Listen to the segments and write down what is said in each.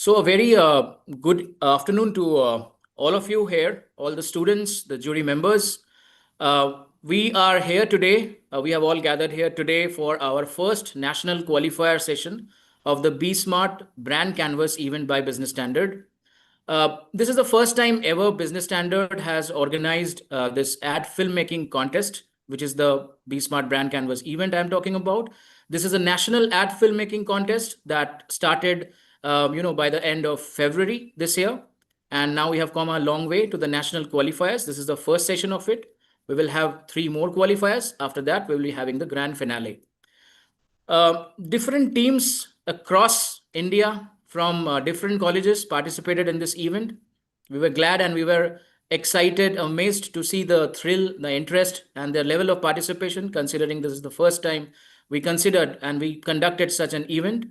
So, a very good afternoon to all of you here, all the students, the jury members. We are here today. We have all gathered here today for our first national qualifier session of the BSmart brand canvas event by Business Standard. This is the first time ever Business Standard has organized this ad filmmaking contest, which is the BSmart brand canvas event I'm talking about. This is a national ad filmmaking contest that started by the end of February this year. And now we have come a long way to the national qualifiers. This is the first session of it. We will have 3 more qualifiers. After that, we will be having the grand finale. Different teams across India from different colleges participated in this event. We were glad and we were excited, amazed to see the thrill, the interest, and the level of participation, considering this is the first time we considered and we conducted such an event.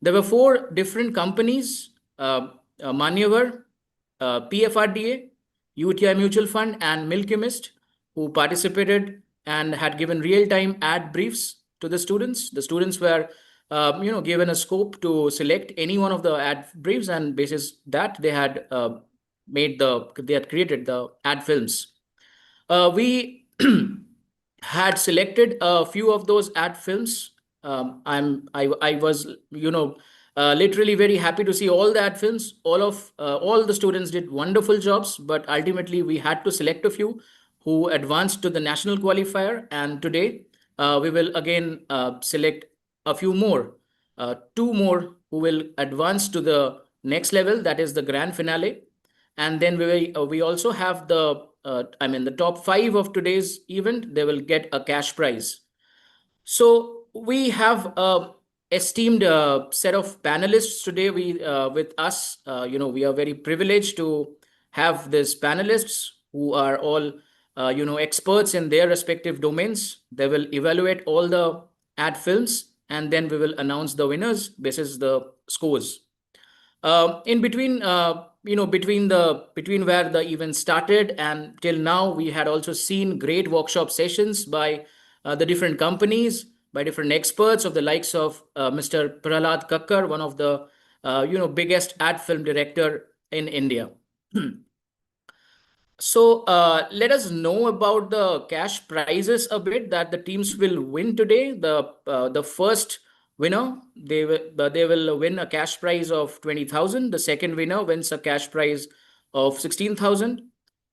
There were 4 different companies, Manyavar, PFRDA, UTI Mutual Fund, and Milkimist, who participated and had given real-time ad briefs to the students. The students were, given a scope to select any one of the ad briefs, and basis that they had created the ad films. We had selected a few of those ad films. I was literally very happy to see all the ad films. All the students did wonderful jobs, but ultimately we had to select a few who advanced to the national qualifier, and today we will again select a few more, 2 more who will advance to the next level, that is the grand finale. And then we also have the top 5 of today's event. They will get a cash prize. So we have a esteemed set of panelists today with us. We are very privileged to have these panelists who are all experts in their respective domains. They will evaluate all the ad films, and then we will announce the winners basis the scores. In between, between where the event started and till now, we had also seen great workshop sessions by the different companies, by different experts of the likes of Mr. Prahlad Kakkar, one of the biggest ad film director in India. So let us know about the cash prizes a bit that the teams will win today. The first winner, they will win a cash prize of 20,000. The second winner wins a cash prize of 16,000.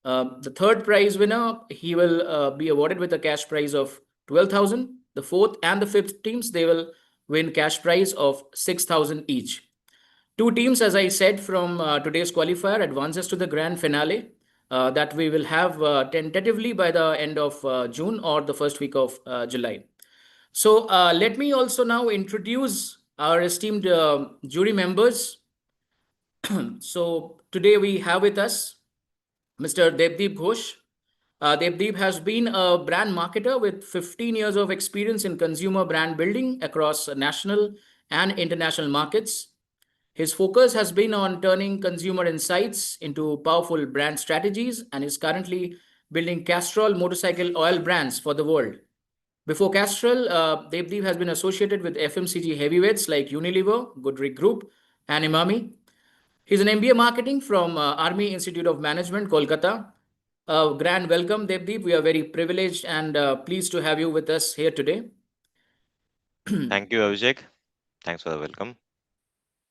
The third prize winner, he will be awarded with a cash prize of 12,000. The fourth and the fifth teams, they will win cash prize of 6,000 each. Two teams, as I said, from today's qualifier advances to the grand finale that we will have tentatively by the end of June or the first week of July. So let me also now introduce our esteemed jury members. So today we have with us Mr. Devdeep Ghosh. Devdeep has been a brand marketer with 15 years of experience in consumer brand building across national and international markets. His focus has been on turning consumer insights into powerful brand strategies and is currently building Castrol motorcycle oil brands for the world. Before Castrol, Devdeep has been associated with FMCG heavyweights like Unilever, Goodrich Group, and Imami. He's an MBA marketing from Army Institute of Management, Kolkata. Grand welcome, Devdeep. We are very privileged and pleased to have you with us here today. Thank you, Abhishek. Thanks for the welcome.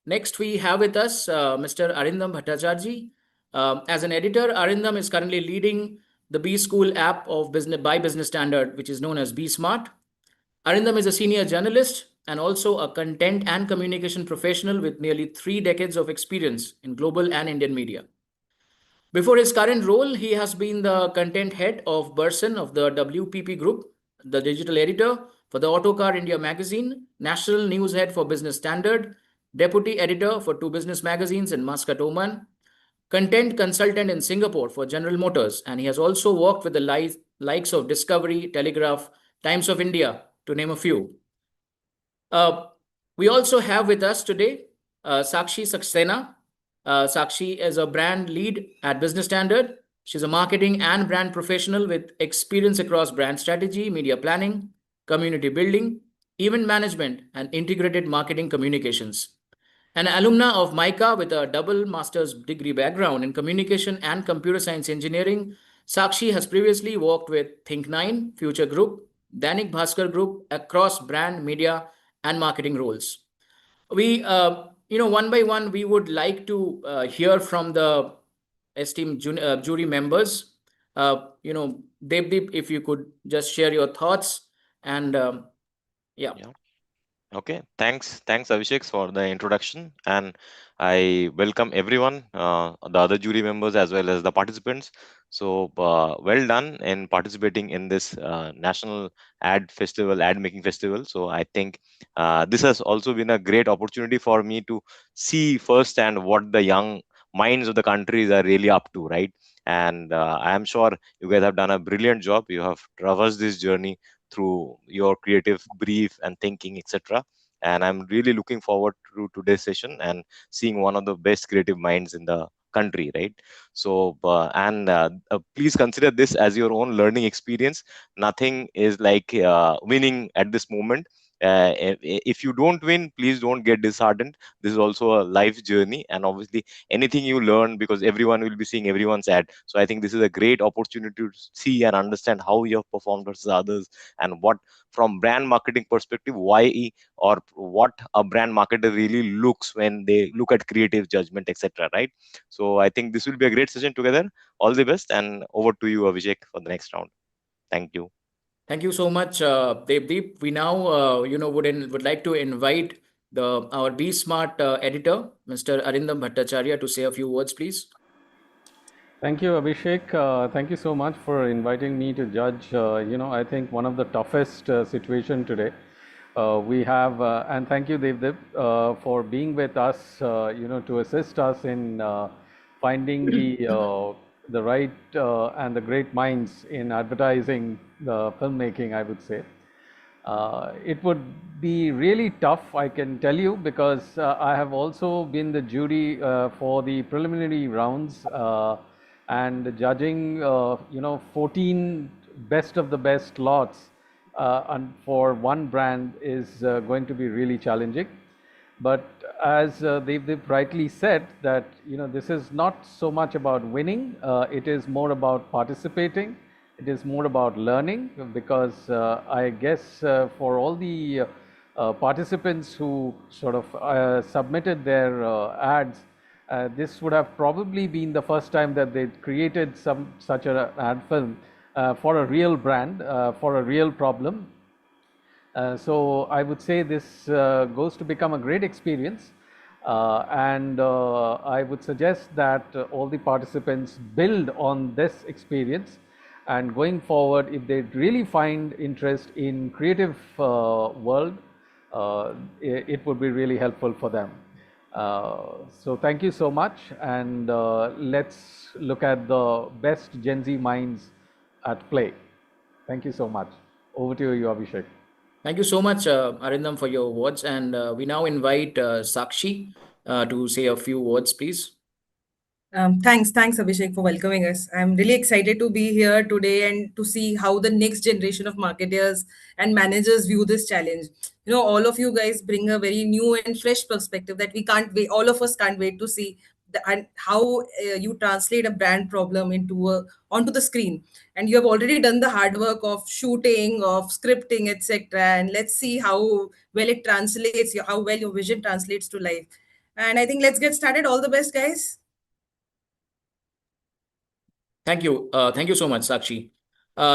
Next, we have with us Mr. Arindam Bhattacharjee. As an editor, Arindam is currently leading the B School app of business by Business Standard, which is known as BSmart. Arindam is a senior journalist and also a content and communication professional with nearly 3 decades of experience in global and Indian media. Before his current role, he has been the content head of Burson of the WPP Group, the digital editor for the Autocar India magazine, national news head for Business Standard, deputy editor for two business magazines in Muscat, Oman, content consultant in Singapore for General Motors, and he has also worked with the likes of Discovery, Telegraph, Times of India, to name a few. Uh, we also have with us today Sakshi Saxena. Sakshi is a brand lead at Business Standard. She's a marketing and brand professional with experience across brand strategy, media planning, community building, event management, and integrated marketing communications. An alumna of MICA with a double master's degree background in communication and computer science engineering, Sakshi has previously worked with Think9, Future Group, Danik Bhaskar Group across brand, media, and marketing roles. We, one by one, we would like to hear from the esteemed jury members. Devdeep, if you could just share your thoughts and yeah. Yeah. Okay. Thanks, Abhishek, for the introduction, and I welcome everyone, the other jury members as well as the participants. So, well done in participating in this national ad making festival. So, I think this has also been a great opportunity for me to see firsthand what the young minds of the countries are really up to, right? And I am sure you guys have done a brilliant job. You have traversed this journey through your creative brief and thinking, etc. And I'm really looking forward to today's session and seeing one of the best creative minds in the country, right? So please consider this as your own learning experience. Nothing is like winning at this moment. If you don't win, please don't get disheartened. This is also a life journey, and obviously anything you learn, because everyone will be seeing everyone's ad. So I think this is a great opportunity to see and understand how you have performed versus others, and what, from brand marketing perspective, why or what a brand marketer really looks when they look at creative judgment, etc., right? So I think this will be a great session together. All the best, and over to you, Abhishek, for the next round. Thank you. Thank you so much, Devdeep. We now, would like to invite our Be Smart editor, Mr. Arindam Bhattacharya, to say a few words, please. Thank you, Abhishek. Thank you so much for inviting me to judge. I think one of the toughest situation today. We have, and thank you, Devdeep, for being with us. To assist us in finding the right and the great minds in advertising the filmmaking, I would say. It would be really tough, I can tell you, because I have also been the jury for the preliminary rounds and judging, 14 best of the best lots and for one brand is going to be really challenging. But as they've rightly said that, this is not so much about winning, it is more about participating. It is more about learning because I guess for all the participants who sort of submitted their ads, this would have probably been the first time that they created some such an ad film for a real brand, for a real problem. So I would say this goes to become a great experience. And I would suggest that all the participants build on this experience, and going forward, if they really find interest in creative world, it would be really helpful for them. So thank you so much, and let's look at the best Gen Z minds at play. Thank you so much. Over to you, Abhishek. Thank you so much, Arindam, for your words. And we now invite Sakshi to say a few words, please. Thanks, Abhishek, for welcoming us. I'm really excited to be here today and to see how the next generation of marketers and managers view this challenge. All of you guys bring a very new and fresh perspective that we can't wait. All of us can't wait to see and how you translate a brand problem onto the screen. And you have already done the hard work of shooting, of scripting, etc. And let's see how well it translates, how well your vision translates to life. And I think let's get started. All the best, guys. Thank you. Thank you so much, Sakshi.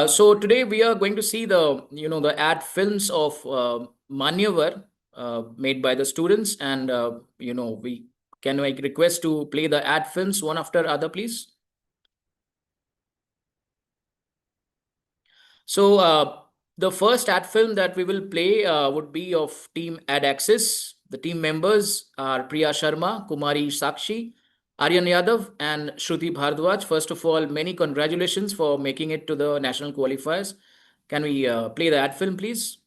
So today we are going to see the ad films of Manyavar made by the students, and we can I request to play the ad films one after other, please. So the first ad film that we will play would be of Team Ad Access. The team members are Priya Sharma, Kumari Sakshi, Aryan Yadav, and Shruti Bhardwaj. First of all, many congratulations for making it to the national qualifiers. Can we play the ad film, please?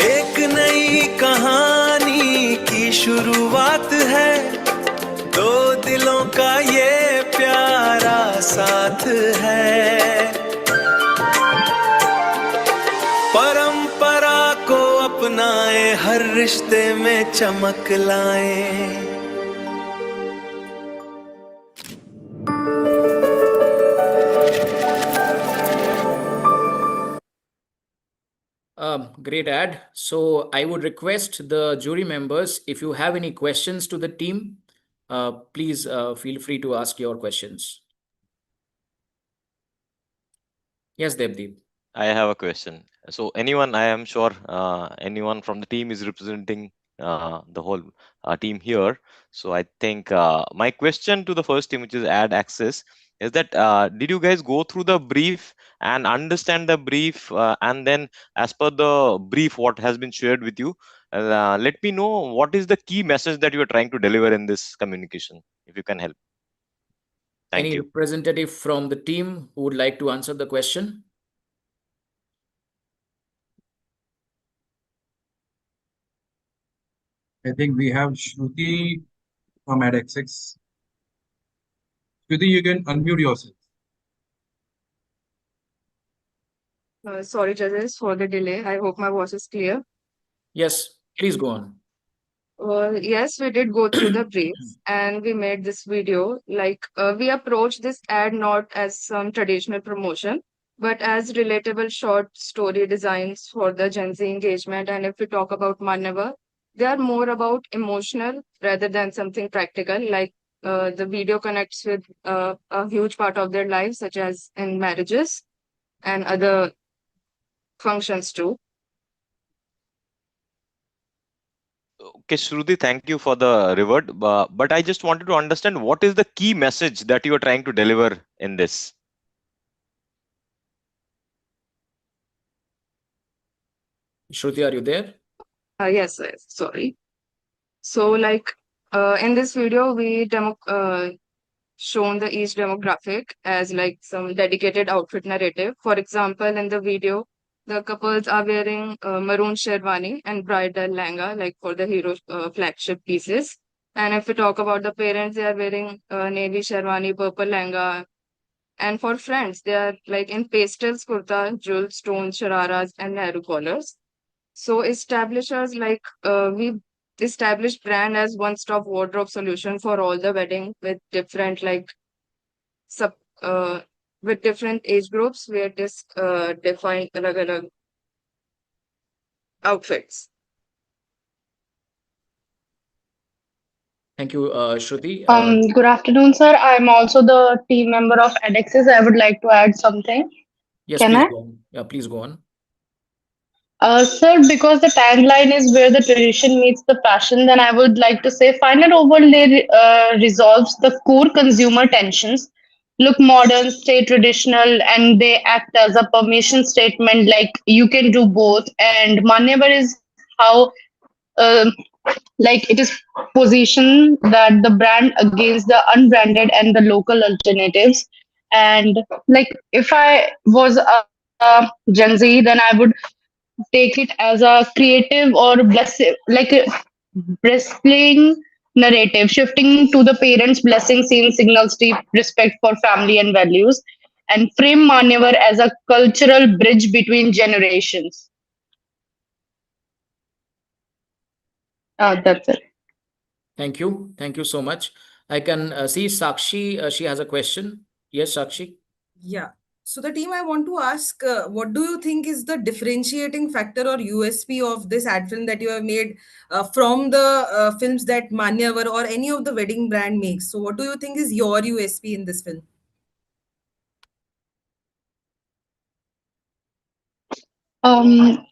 एक नई कहानी की शुरुआत है, दो दिलों का ये प्यारा साथ है। परंपरा को अपनाए, हर रिश्ते में चमक लाए। Great ad. So I would request the jury members, if you have any questions to the team, please feel free to ask your questions. Yes, Devdeep. I have a question. So anyone, I am sure anyone from the team is representing the whole team here. So I think my question to the first team, which is Ad Access, is that did you guys go through the brief and understand the brief, and then as per the brief what has been shared with you, let me know what is the key message that you are trying to deliver in this communication, if you can help. Thank Any you. representative from the team who would like to answer the question? I think we have Shruti from AdXX. Shruti, you can unmute yourself. Sorry, judges, for the delay. I hope my voice is clear. Yes, please go on. Yes, we did go through the brief and we made this video. We approached this ad not as some traditional promotion, but as relatable short story designs for the Gen Z engagement. And if we talk about Manyavar, they are more about emotional rather than something practical. The video connects with a huge part of their lives, such as in marriages and other functions too. Okay, Shruti, thank you for the reward. But I just wanted to understand what is the key message that you are trying to deliver in this? Shruti, are you there? Yes, sorry. So, like in this video, we shown the each demographic as like some dedicated outfit narrative. For example, in the video, the couples are wearing maroon sherwani and bridal langa, like for the hero flagship pieces. And if we talk about the parents, they are wearing navy sherwani, purple langa. And for friends, they are like in pastels, kurta, jewel, stones, shararas, and Nehru collars. So establishers like we established brand as one-stop wardrobe solution for all the wedding with different like sub with different age groups where this define alag outfits. Thank you, Shruti. Good afternoon, sir. I'm also the team member of edX's. I would like to add something. Yes, Can please I? go on. Yeah, please go on. Sir, because the tagline is where the tradition meets the fashion, then I would like to say final overlay resolves the core consumer tensions. Look modern, stay traditional, and they act as a permission statement like you can do both. And Manyavar is how um like it is position that the brand against the unbranded and the local alternatives. And like if I was a Gen Z, then I would take it as a creative or like a wrestling narrative, shifting to the parents' blessing scene signals deep respect for family and values, and frame Manyavar as a cultural bridge between generations. That's it. Thank you. Thank you so much. I can see Sakshi. She has a question. Yes, Sakshi. Yeah. So the team I want to ask, what do you think is the differentiating factor or USP of this ad film that you have made from the films that Manyavar or any of the wedding brand makes? So what do you think is your USP in this film?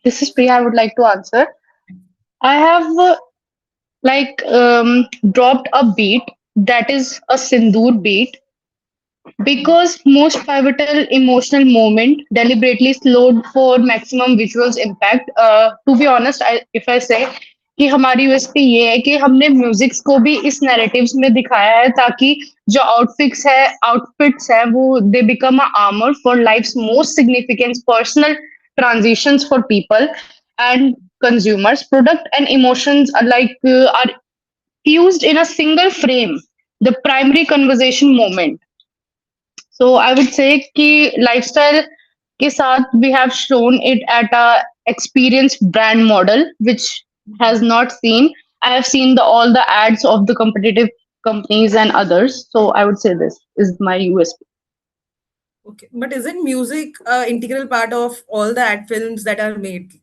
This is Priya. I would like to answer. I have dropped a beat that is a Sindoor beat because most pivotal emotional moment deliberately slowed for maximum visuals impact. To be honest, if I say कि हमारी USP ये है कि हमने musics को भी इस narratives में दिखाया है ताकि जो आउटफिट्स है वो they become a armour for life's most significant personal transitions for people and consumers. Product and emotions are fused in a single frame, the primary conversation moment. So I would say कि lifestyle के साथ we have shown it at a experienced brand model which has not seen. I have seen all the ads of the competitive companies and others. So I would say this is my USP. Okay. But isn't music integral part of all the ad films that are made?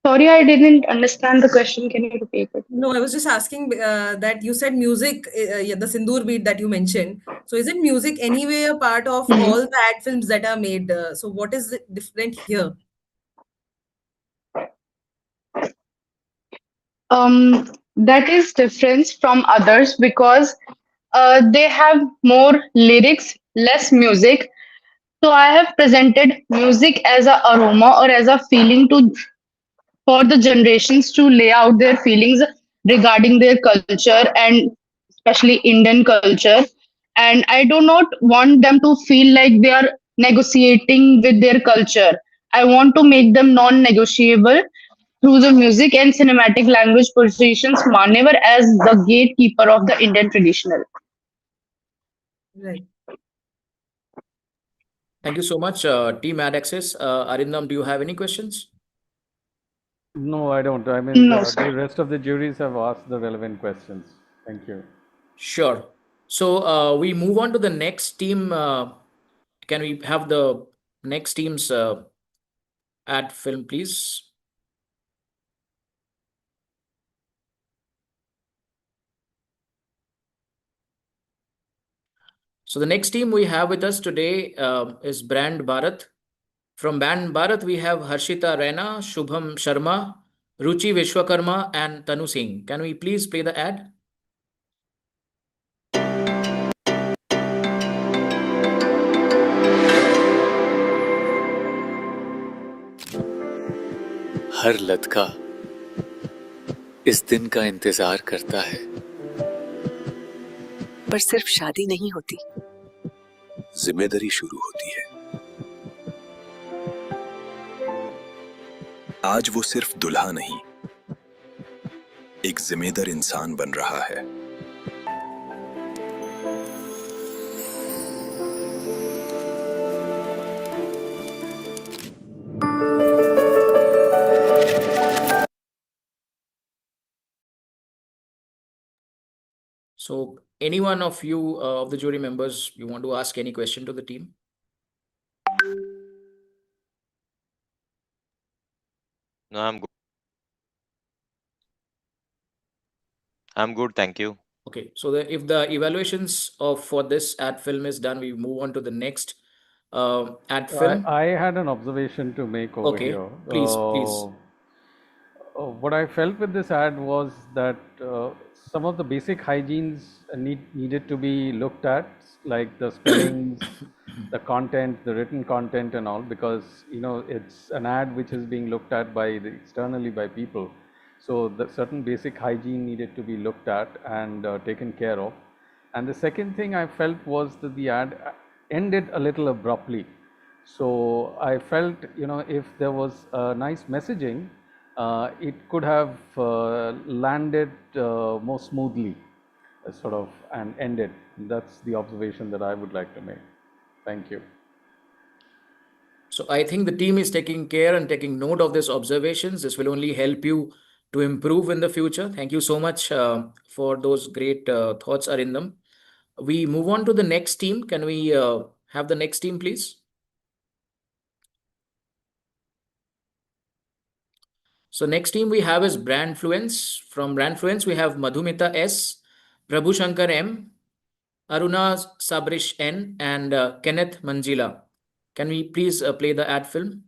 Sorry, I didn't understand the question. Can you repeat it? No, I was just asking that you said music, yeah, the Sindoor beat that you mentioned. So isn't music anyway a part of Mhm. all the ad films that are made? So what is different here? That is different from others because they have more lyrics, less music. So I have presented music as a aroma or as a feeling to for the generations to lay out their feelings regarding their culture and especially Indian culture. And I do not want them to feel like they are negotiating with their culture. I want to make them non-negotiable through the music and cinematic language positions Manevar as the gatekeeper of the Indian traditional. Right. Thank you so much, Team Ad Access. Arindam, do you have any questions? No, I don't. I mean, No, the sir. rest of the juries have asked the relevant questions. Thank you. Sure. So we move on to the next team. Can we have the next team's ad film, please? So the next team we have with us today is Brand Bharat. From Brand Bharat, we have Harshita Raina, Shubham Sharma, Ruchi Vishwakarma, and Tanu Singh. Can we please play the ad? हर लड़का इस दिन का इंतजार करता है, पर सिर्फ शादी नहीं होती, जिम्मेदारी शुरू होती है। आज वो सिर्फ दुल्हा नहीं, एक जिम्मेदार इंसान बन रहा है। So, any one of you of the jury members, you want to ask any question to the team? No, I'm good. I'm good, thank you. Okay, so if the evaluations of for this ad film is done, we move on to the next ad film. I had an observation to make over Okay, here. please. What I felt with this ad was that some of the basic hygienes needed to be looked at, like the spellings, the content, the written content, and all, because it's an ad which is being looked at externally by people. So the certain basic hygiene needed to be looked at and taken care of. And the second thing I felt was that the ad ended a little abruptly. So I felt, if there was a nice messaging, it could have landed more smoothly, sort of, and ended. That's the observation that I would like to make. Thank you. So I think the team is taking care and taking note of these observations. This will only help you to improve in the future. Thank you so much for those great thoughts, Arindam. We move on to the next team. Can we have the next team, please? So next team we have is Brandfluence. From Brandfluence, we have Madhumita S, Prabhu Shankar M, Aruna Sabrish N, and Kenneth Manjila. Can we please play the ad film?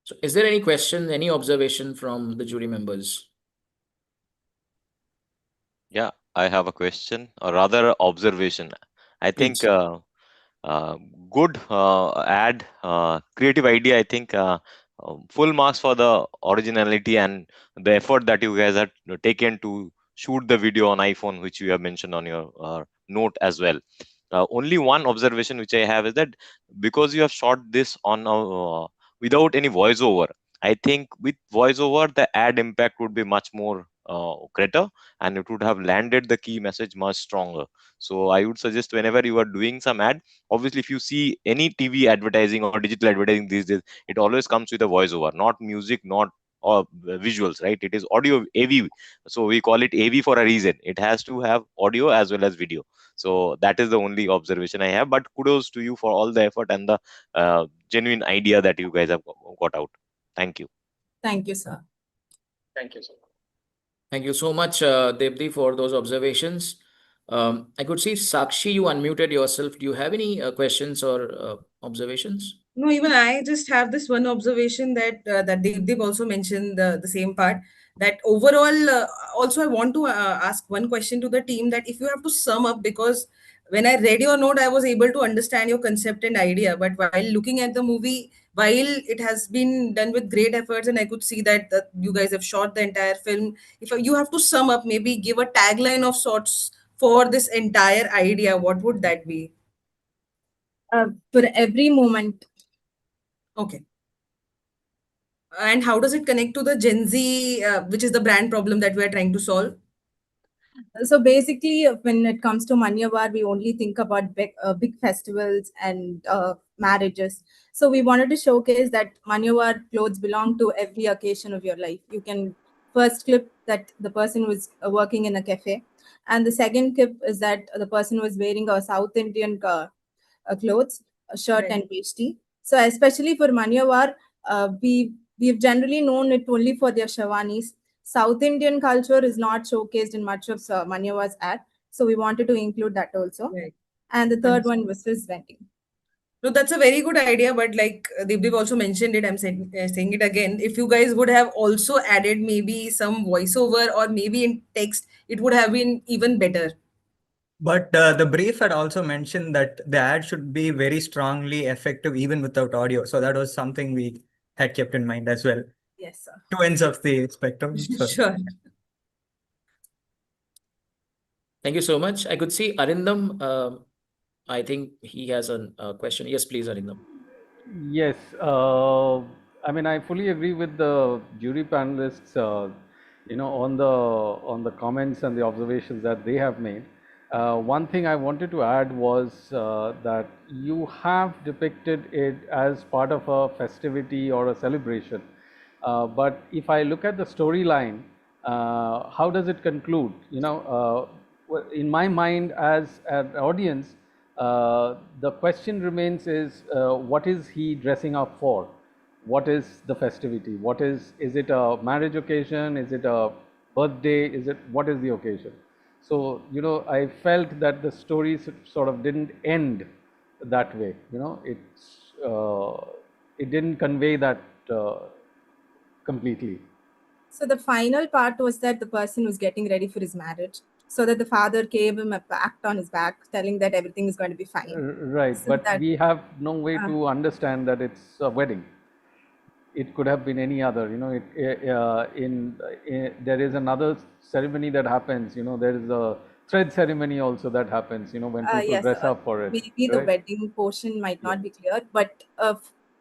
So is there any question, any observation from the jury members? Yeah, I have a question, or rather observation. I think Please. uh, good ad, creative idea. I think full marks for the originality and the effort that you guys have taken to shoot the video on iPhone, which you have mentioned on your note as well. Only one observation which I have is that because you have shot this on without any voiceover, I think with voiceover the ad impact would be much more greater, and it would have landed the key message much stronger. So I would suggest whenever you are doing some ad, obviously if you see any TV advertising or digital advertising these days, it always comes with a voiceover, not music, not or visuals, right? It is audio AV. So we call it AV for a reason. It has to have audio as well as video. So that is the only observation I have. But kudos to you for all the effort and the genuine idea that you guys have got out. Thank you. Thank you, sir. Thank you, sir. Thank you so much, Devdi, for those observations. I could see Sakshi, you unmuted yourself. Do you have any questions or observations? No, even I just have this one observation that Deep also mentioned the same part, that overall, also I want to ask one question to the team, that if you have to sum up, because when I read your note, I was able to understand your concept and idea, but while looking at the movie, while it has been done with great efforts, and I could see that you guys have shot the entire film, if you have to sum up, maybe give a tagline of sorts for this entire idea, what would that be? For every moment. Okay. And how does it connect to the Gen Z, which is the brand problem that we are trying to solve? So basically, when it comes to Manyavar, we only think about big festivals and marriages. So we wanted to showcase that Manyavar clothes belong to every occasion of your life. You can First clip that the person was working in a cafe, and the second clip is that the person was wearing a South Indian clothes, a shirt Right. and pashti. So especially for Manyavar, we've generally known it only for their shavanis. South Indian culture is not showcased in much of Manyavar's ad, so we wanted to include that also. Right. And the third one Understood. was his vending. No, that's a very good idea, but like Devdev also mentioned it, I'm saying it again. If you guys would have also added maybe some voiceover or maybe in text, it would have been even better. But the brief had also mentioned that the ad should be very strongly effective even without audio. So that was something we had kept in mind as well. Yes, sir. Two ends of the spectrum. So Sure. Thank you so much. I could see Arindam. I think he has a question. Yes, please, Arindam. Yes, I mean, I fully agree with the jury panelists, on the comments and the observations that they have made. One thing I wanted to add was that you have depicted it as part of a festivity or a celebration. But if I look at the storyline, how does it conclude? In my mind, as an audience, the question remains is what is he dressing up for? What is the festivity? Is it a marriage occasion? Is it a birthday? What is the occasion? So, I felt that the story sort of didn't end that way. It didn't convey that completely. So the final part was that the person was getting ready for his marriage, so that the father gave him a pact on his back, telling that everything is going to be fine. Right, So but that we have no way uh, to understand that it's a wedding. It could have been any other. There is another ceremony that happens. There is a thread ceremony also that happens. When people yes, dress up for it, maybe the right? wedding portion might Yeah, not be clear, but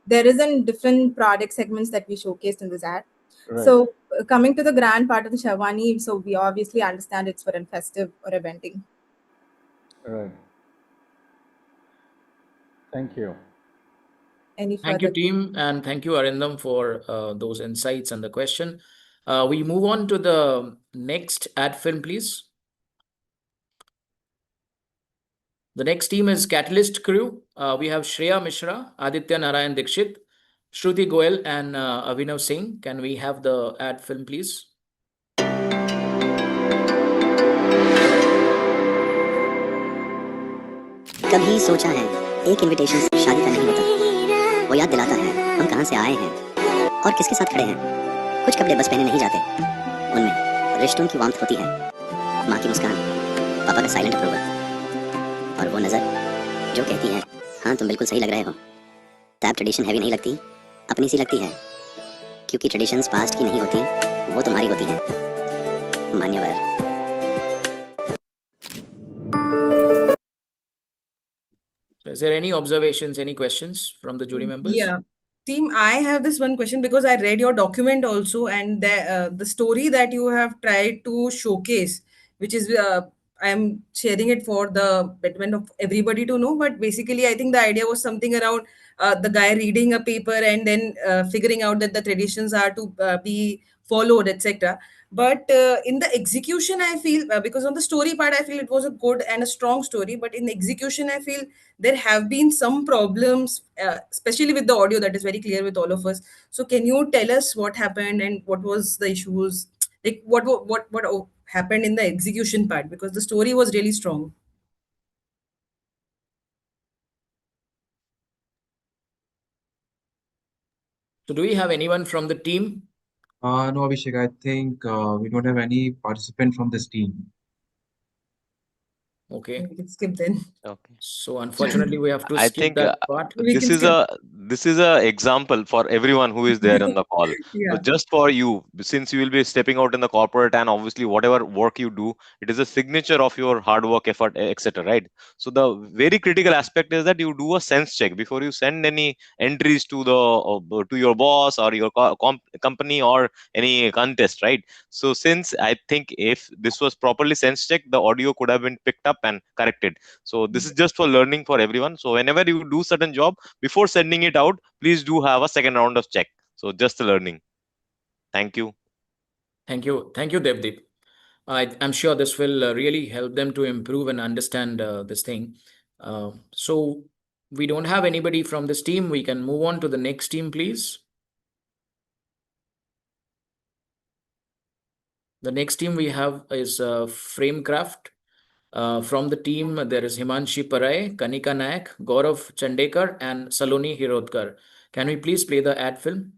there is in different product segments that we showcased in this ad. right, So coming to the grand part of the Shavani, so we obviously understand it's for a festive or a wedding. right. Thank you. Any Thank you, further? team, and thank you, Arindam, for those insights and the question. We move on to the next ad film, please. The next team is Catalyst Crew. We have Shreya Mishra, Aditya Narayan Dikshit, Shruti Goyal, and Avinav Singh. Can we have the ad film, please? कभी सोचा है एक invitation से शादी का नहीं होता। वो याद दिलाता है हम कहाँ से आए हैं और किसके साथ खड़े हैं। कुछ कपड़े बस पहने नहीं जाते, उनमें रिश्तों की वार्मथ होती है। माँ की मुस्कान, पापा का साइलेंट अप्रूवल और वो नज़र जो कहती है हाँ तुम बिल्कुल सही लग रहे हो। तब ट्रेडिशन हैवी नहीं लगती, अपनी सी लगती है, क्योंकि ट्रेडिशंस पास्ट की नहीं होती, वो तुम्हारी होती है। मान्यवर। So is there any observations, any questions from the jury members? Yeah. Team, I have this one question because I read your document also, and the story that you have tried to showcase, which is I am sharing it for the betterment of everybody to know. But basically, I think the idea was something around the guy reading a paper and then figuring out that the traditions are to be followed, etc. But in the execution, I feel because on the story part, I feel it was a good and a strong story. But in execution, I feel there have been some problems, especially with the audio that is very clear with all of us. So can you tell us what happened and what was the issues, like what happened in the execution part, because the story was really strong. So do we have anyone from the team? No, Abhishek, I think we don't have any participant from this team. Okay. We can skip then. Okay. So unfortunately, we have to I skip think that part. We this can is skip. a example for everyone who is there on the call. So Yeah. just for you, since you will be stepping out in the corporate and obviously whatever work you do, it is a signature of your hard work, effort, etc. Right? So the very critical aspect is that you do a sense check before you send any entries to to your boss or your company or any contest. Right? So since I think if this was properly sense checked, the audio could have been picked up and corrected. So this is just for learning for everyone. So whenever you do certain job, before sending it out, please do have a second round of check. So just learning. Thank you. Thank you, Devdeep. I'm sure this will really help them to improve and understand this thing. So we don't have anybody from this team. We can move on to the next team, please. The next team we have is Framecraft. From the team, there is Himanshi Parai, Kanika Nayak, Gaurav Chandekar, and Saloni Hirodkar. Can we please play the ad film?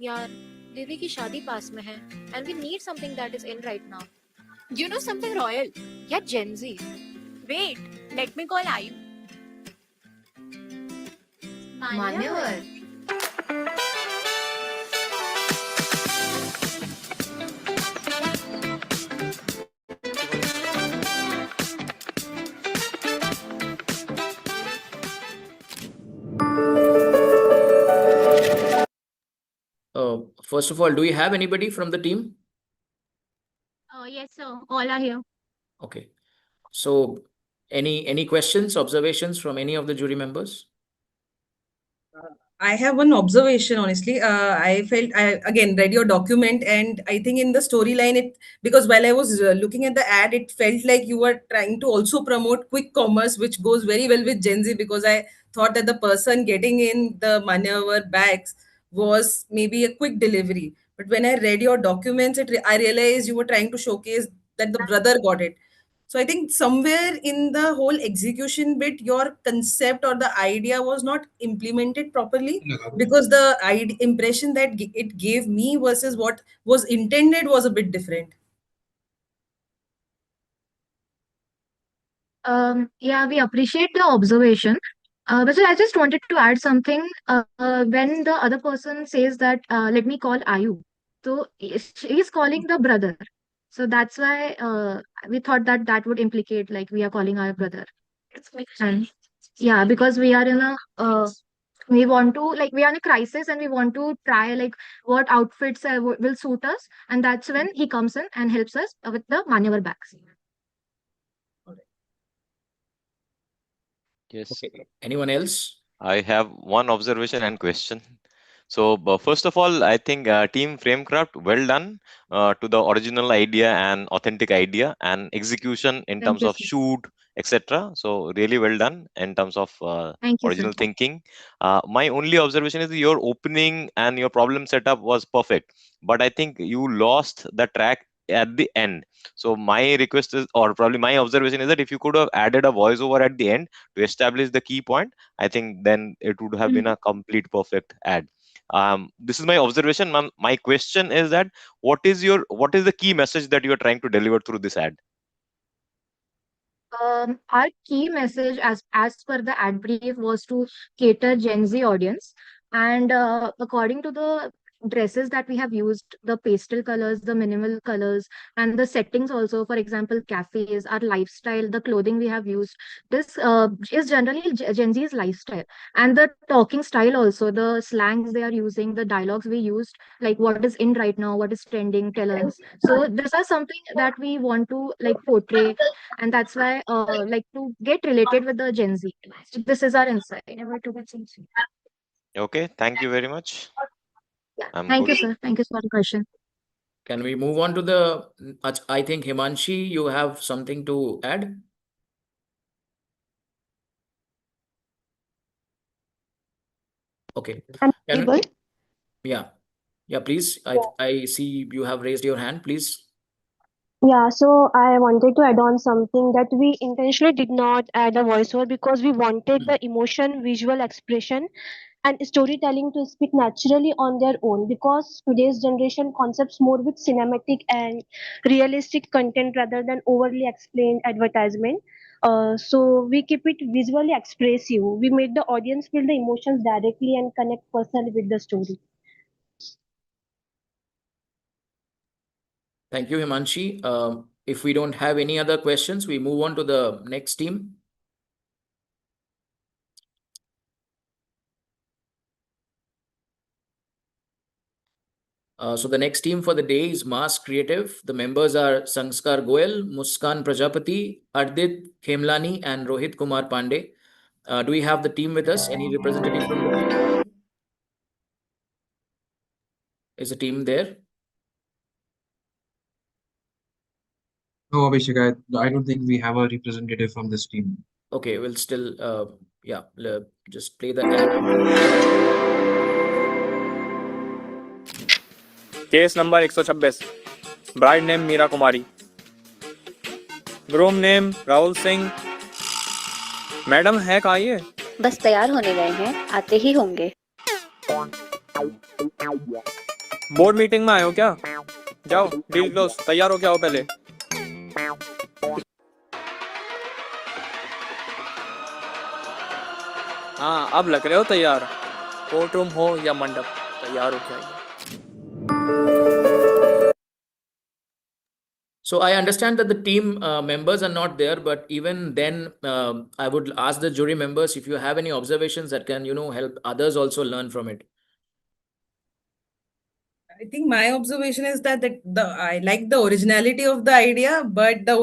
यार दीदी की शादी पास में है and we need something that is in right now you know something royal या Gen Z wait let me call Ayu Manyavar First of all, do we have anybody from the team? yes sir all are here Okay. So, any questions, observations from any of the jury members? I have one observation, honestly. I felt I again read your document, and I think in the storyline, it because while I was looking at the ad, it felt like you were trying to also promote quick commerce, which goes very well with Gen Z. Because I thought that the person getting in the Manyavar bags was maybe a quick delivery. But when I read your documents, I realized you were trying to showcase that the brother got it. So I think somewhere in the whole execution bit, your concept or the idea was not implemented properly, because the impression that it gave me versus what was intended was a bit different. Yeah, we appreciate the observation. But sir, I just wanted to add something. When the other person says that, let me call Ayu, so he's calling the brother. So that's why we thought that that would implicate like we are calling our brother. And yeah, because we are in a we want to like we are in a crisis and we want to try like what outfits will suit us, and that's when he comes in and helps us with the Manyavar bags. Yes. Okay. Anyone else? I have one observation and question. So, first of all, I think Team Framecraft, well done to the original idea and authentic idea and execution in Thank terms you, of sir. shoot, etc. So, really well done in terms of Thank you, sir. original thinking. My only observation is your opening and your problem setup was perfect, but I think you lost the track at the end. So, my request is, or probably my observation is that if you could have added a voiceover at the end to establish the key point, I think then it would have been a complete perfect ad. This is my observation. My question is that what is the key message that you are trying to deliver through this ad? Our key message as per the ad brief was to cater Gen Z audience, and according to the dresses that we have used, the pastel colors, the minimal colors, and the settings also. For example, cafes, our lifestyle, the clothing we have used. This is generally Gen Z's lifestyle, and the talking style also, the slangs they are using, the dialogues we used, like what is in right now, what is trending, tell us. So these are something that we want to like portray, and that's why like to get related with the Gen Z. So this is our insight. Okay, thank you very much. Yeah. I'm Thank good. you, sir. Thank you for the question. Can we move on to the? I think Himanshi, you have something to add. Okay. I'm Can able. yeah, yeah. Please, I see you have raised your hand. Please. Yeah, so I wanted to add on something that we intentionally did not add a voiceover because we wanted the emotion, visual expression, and storytelling to speak naturally on their own. Because today's generation concepts more with cinematic and realistic content rather than overly explained advertisement. So we keep it visually expressive. We made the audience feel the emotions directly and connect personally with the story. Thank you, Himanshi. If we don't have any other questions, we move on to the next team. So the next team for the day is Mass Creative. The members are Sanskar Goel, Muskan Prajapati, Ardit Khemlani, and Rohit Kumar Pandey. Do we have the team with us? Any representative from the team? Is the team there? No, Abhishek, I don't think we have a representative from this team. Okay, we'll still, yeah, just play the ad. Case number 126 bride name Meera Kumari groom name Rahul Singh madam है कहाँ ये बस तैयार होने गए हैं आते ही होंगे बोर्ड मीटिंग में आए हो क्या जाओ डील क्लोज तैयार हो क्या हो पहले हाँ अब लग रहे हो तैयार कोर्ट रूम हो या मंडप तैयार हो क्या So I understand that the team members are not there, but even then, I would ask the jury members if you have any observations that can, help others also learn from it. I think my observation is that I like the originality of the idea, but the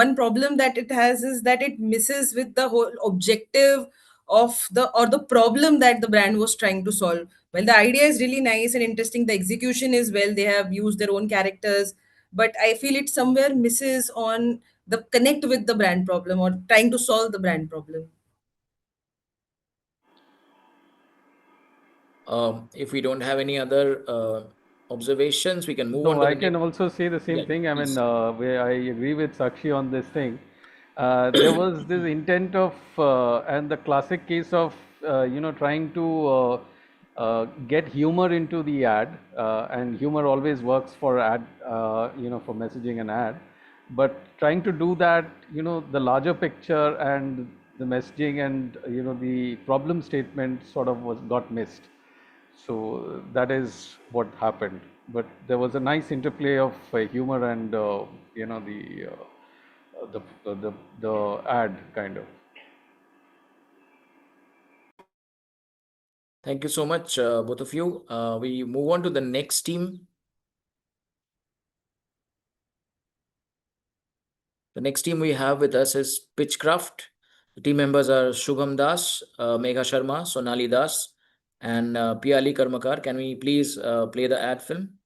one problem that it has is that it misses with the whole objective of the problem that the brand was trying to solve. Well, the idea is really nice and interesting. The execution is well. They have used their own characters, but I feel it somewhere misses on the connect with the brand problem or trying to solve the brand problem. If we don't have any other observations, we can move on No, to I the can next. also say the same Yeah, thing. I mean, please. I agree with Sakshi on this thing. There was this intent of, and the classic case of, trying to get humor into the ad, and humor always works for ad, for messaging an ad. But trying to do that, the larger picture and the messaging and, the problem statement sort of got missed. So that is what happened. But there was a nice interplay of humor and the ad kind of. Thank you so much, both of you. We move on to the next team. The next team we have with us is Pitchcraft. The team members are Shubham Das, Megha Sharma, Sonali Das, and Piali Karmakar. Can we please play the ad film?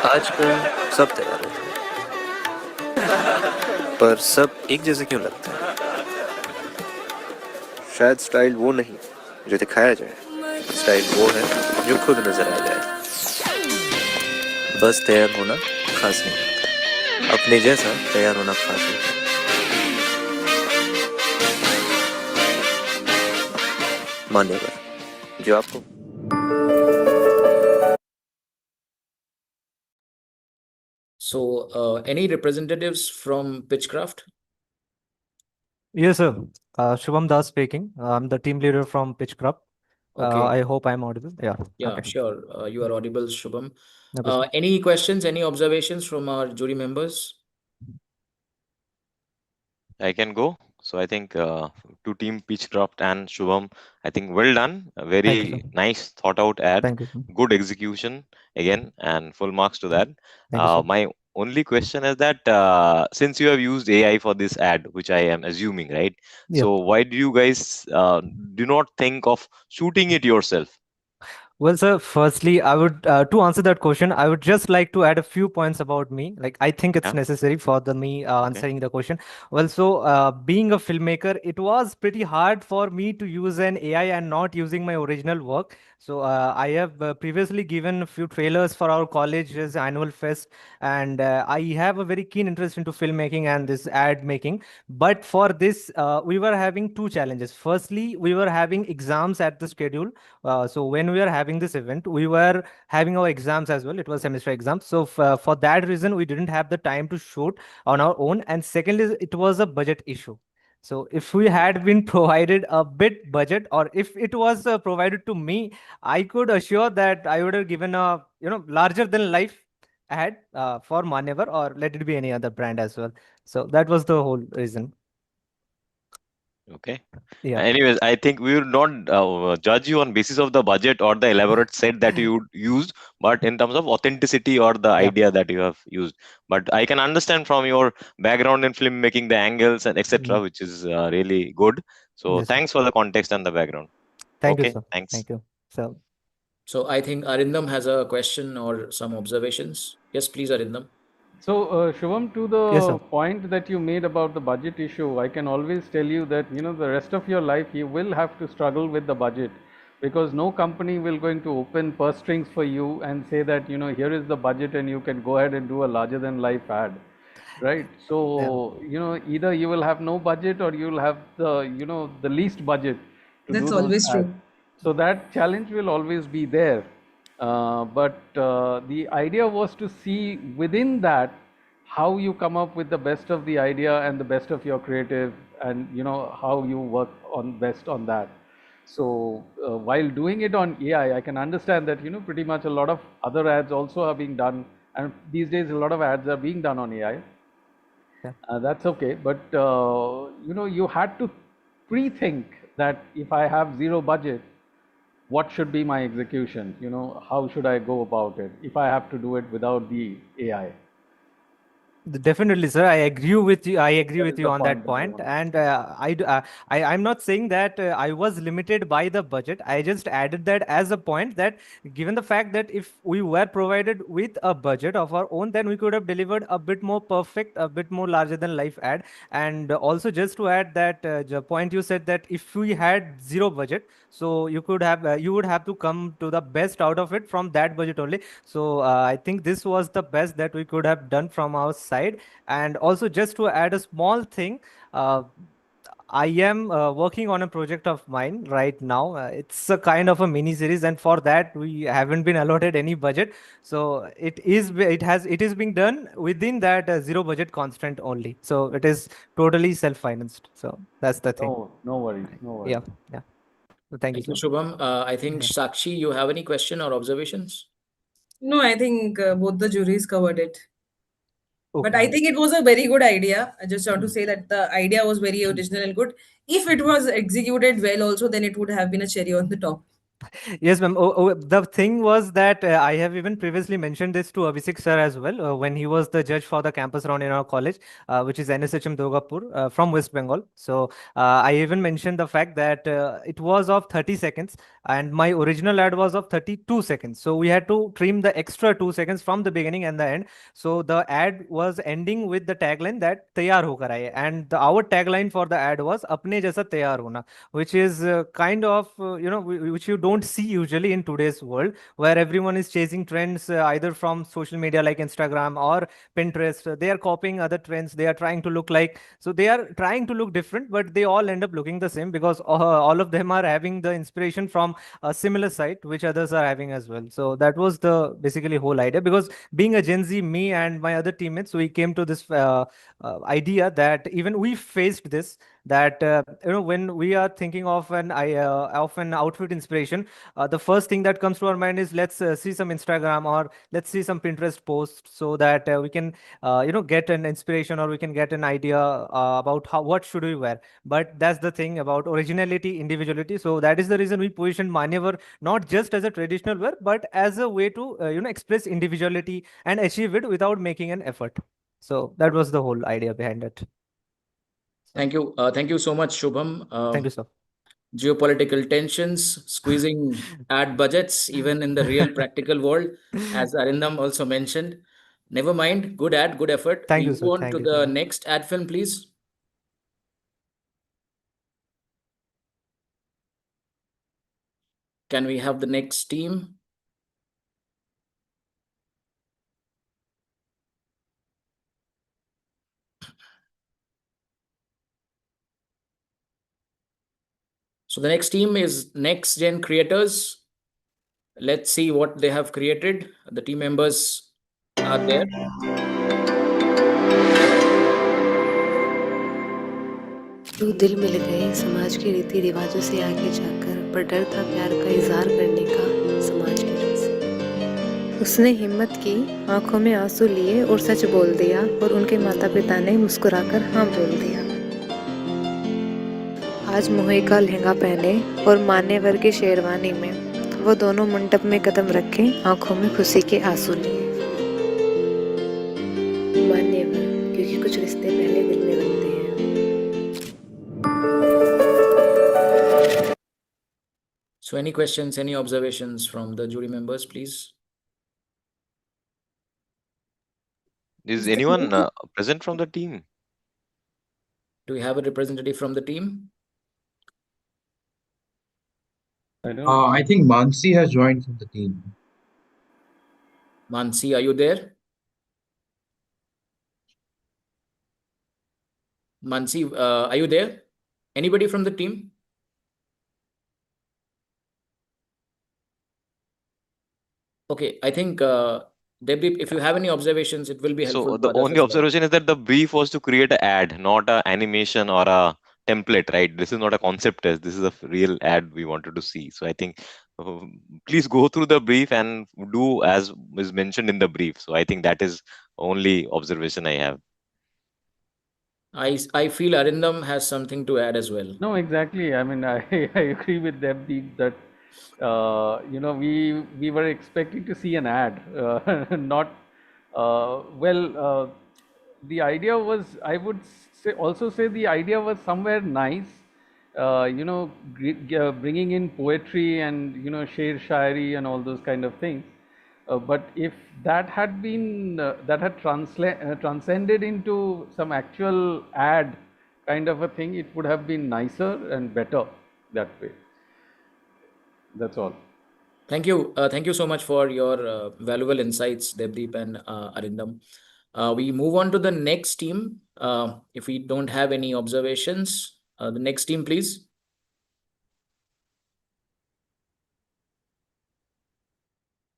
आजकल सब तैयार होते हैं पर सब एक जैसे क्यों लगते हैं शायद स्टाइल वो नहीं जो दिखाया जाए स्टाइल वो है जो खुद नजर आ जाए बस तैयार होना खास नहीं होता अपने जैसा तैयार होना खास होता मान्यवर जो आपको So, any representatives from Pitchcraft? Yes, sir. Shubham Das speaking. I'm the team leader from Pitchcraft. Okay. I hope I'm audible. Yeah. Yeah, Okay. sure. You are audible, Shubham. Okay, sir. Any questions, any observations from our jury members? I can go. So I think to team Pitchcraft and Shubham, I think well done. A Thank you, very sir. nice thought out ad. Thank you, sir. Good execution again, and full marks to that. Thank you, sir. My only question is that since you have used AI for this ad, which I am assuming, right? Yep. So why do you guys do not think of shooting it yourself? Well, sir, firstly, I would, to answer that question, I would just like to add a few points about me. Like, I think it's Yeah. necessary for me answering the question. Well, so being a filmmaker, it was pretty hard for me to use an AI and not using my original work. So I have previously given a few trailers for our college's annual fest, and I have a very keen interest into filmmaking and this ad making. But for this, we were having two challenges. Firstly, we were having exams at the schedule. So when we were having this event, we were having our exams as well. It was semester exams. So for that reason, we didn't have the time to shoot on our own. And secondly, it was a budget issue. So if we had been provided a bit budget, or if it was provided to me, I could assure that I would have given a larger than life. ad for Manyavar, or let it be any other brand as well. So that was the whole reason. Okay. Yeah. Anyways, I think we will not judge you on basis of the budget or the elaborate set that you used, but in terms of authenticity or the Yep. idea that you have used. But I can understand from your background in filmmaking, the angles and etc., which is really good. So Yes, sir. thanks for the context and the background. Thank you, Okay, sir. thanks. Thank you. So So I think Arindam has a question or some observations. Yes, please, Arindam. So, Shubham, to yes, sir. the point that you made about the budget issue, I can always tell you that, you know, the rest of your life you will have to struggle with the budget, because no company will going to open purse strings for you and say that, you know, here is the budget and you can go ahead and do a larger than life ad, right? Yeah. So, you know, either you will have no budget or you will have the, you know, the least budget to do That's those always ads. true. So that challenge will always be there. But the idea was to see within that how you come up with the best of the idea and the best of your creative, and you know how you work on best on that. So while doing it on AI, I can understand that, you know, pretty much a lot of other ads also are being done, and these days a lot of ads are being done on AI. Yeah. That's okay, but you know, you had to pre-think that if I have zero budget, what should be my execution? You know, how should I go about it if I have to do it without the AI? Definitely, sir. I agree with you. I agree That with is you the on point that that I point. wanted. And I'm not saying that I was limited by the budget. I just added that as a point that, given the fact that if we were provided with a budget of our own, then we could have delivered a bit more perfect, a bit more larger than life ad. And also, just to add that the point you said, that if we had zero budget, so you would have to come to the best out of it from that budget only. So I think this was the best that we could have done from our side. And also, just to add a small thing, uh, I am working on a project of mine right now. It's a kind of a mini series, and for that we haven't been allotted any budget. So it is being done within that zero budget constant only. So it is totally self-financed. So that's the thing. No, no worries, no Yeah, worries. yeah. So thank you, Thank you, sir. Shubham. I think Yeah. Sakshi, you have any question or observations? No, I think both the juries covered it. But Okay. I think it was a very good idea. I just want to say that the idea was very original and good. If it was executed well, also, then it would have been a cherry on the top. Yes, ma'am. The thing was that I have even previously mentioned this to Abhishek sir as well when he was the judge for the campus round in our college, which is NSHM Durgapur from West Bengal. So I even mentioned the fact that it was of 30 seconds and my original ad was of 32 seconds. So we had to trim the extra 2 seconds from the beginning and the end. So the ad was ending with the tagline that "Tayar hokar aaye," and our tagline for the ad was "Apne jaisa tayar hona," which is kind of which you don't see usually in today's world, where everyone is chasing trends either from social media like Instagram or Pinterest. They are copying other trends. They are trying to look like, so they are trying to look different, but they all end up looking the same because all of them are having the inspiration from a similar site which others are having as well. So that was the basically whole idea, because being a Gen Z, me and my other teammates, we came to this idea that even we faced this, that when we are thinking of an outfit inspiration, the first thing that comes to our mind is, let's see some Instagram or let's see some Pinterest post, so that we can get an inspiration, or we can get an idea about what should we wear. But that's the thing about originality, individuality. So that is the reason we positioned Manyavar not just as a traditional wear, but as a way to express individuality and achieve it without making an effort. So that was the whole idea behind it. Thank you. Thank you so much, Shubham. Thank you, sir. Geopolitical tensions, squeezing ad budgets, even in the real practical world, as Arindam also mentioned. Never mind. Good ad, good effort. Thank We'll you, move sir. on Thank to you so the much. next ad film, please. Can we have the next team? So the next team is Next Gen Creators. Let's see what they have created. The team members are there. क्यों दिल मिल गए समाज के रीति रिवाजों से आगे जाकर, पर डर था प्यार का इजहार करने का समाज के डर से। उसने हिम्मत की, आंखों में आंसू लिए और सच बोल दिया, और उनके माता पिता ने मुस्कुराकर हाँ बोल दिया। आज मोहे का लहंगा पहने और मान्यवर की शेरवानी में वो दोनों मंडप में कदम रखे, आंखों में खुशी के आंसू लिए। मान्यवर, क्योंकि कुछ रिश्ते पहले दिल में बनते हैं। So, any questions, any observations from the jury members, please? Is Mr. anyone Kirti? present from the team? Do we have a representative from the team? I don't. I think Mansi has joined from the team. Mansi, are you there? Mansi, are you there? Anybody from the team? Okay, I think Debbie, if you have any observations, it will be helpful So to the others only as well. observation is that the brief was to create an ad, not a animation or a template, right? This is not a concept test. This is a real ad we wanted to see. So I think uh, please go through the brief and do as is mentioned in the brief. So I think that is only observation I have. I feel Arindam has something to add as well. No, exactly. I mean, I agree with Devdeep that we were expecting to see an ad, not the idea was, I would say the idea was somewhere nice, bringing in poetry and sher shairi and all those kind of things. But if that had been transcended into some actual ad kind of a thing, it would have been nicer and better that way. That's all. Thank you. Thank you so much for your valuable insights, Devdeep and Arindam. We move on to the next team. If we don't have any observations, the next team, please.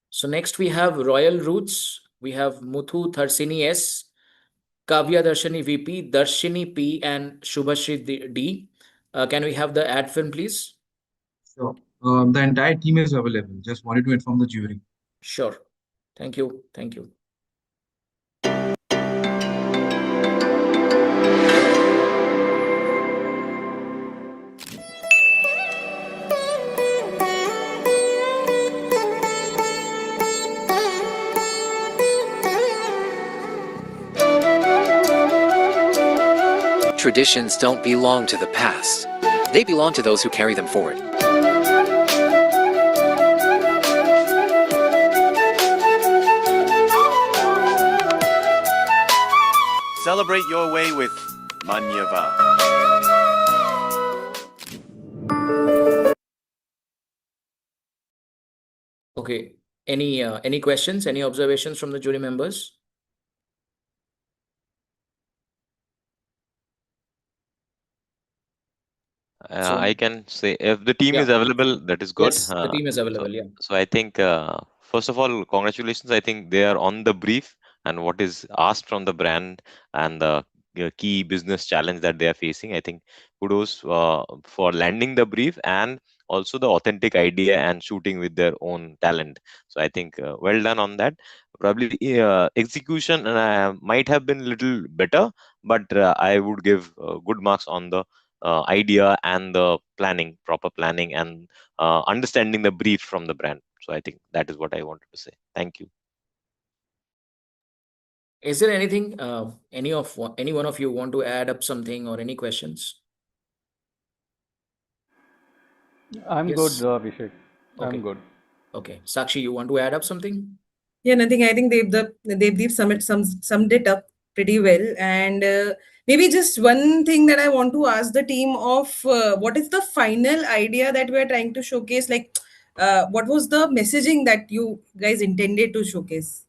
So next we have Royal Roots. We have Muthu Tharsini S, Kavya Darshani VP, Darshini P, and Shubhashri D. Can we have the ad film, please? Sure. The entire team is available. Just wanted to inform the jury. Sure. Thank you. Thank you. Traditions don't belong to the past. They belong to those who carry them forward. Celebrate your way with Manyavar. Okay. Any questions? Any observations from the jury members? I can say if the team is available, that is good. Yes, the team is available. Yeah. So I think first of all, congratulations. I think they are on the brief and what is asked from the brand and the key business challenge that they are facing. I think kudos for landing the brief and also the authentic idea and shooting with their own talent. So I think well done on that. Probably execution might have been a little better, but I would give good marks on the idea and the planning, proper planning, and understanding the brief from the brand. So I think that is what I wanted to say. Thank you. Is there anything any one of you want to add up something or any questions? I'm good, Abhishek. Okay. I'm good. Okay. Sakshi, you want to add up something? Yeah, nothing. I think they've summed it up pretty well. And maybe just one thing that I want to ask the team of what is the final idea that we're trying to showcase? Like, what was the messaging that you guys intended to showcase?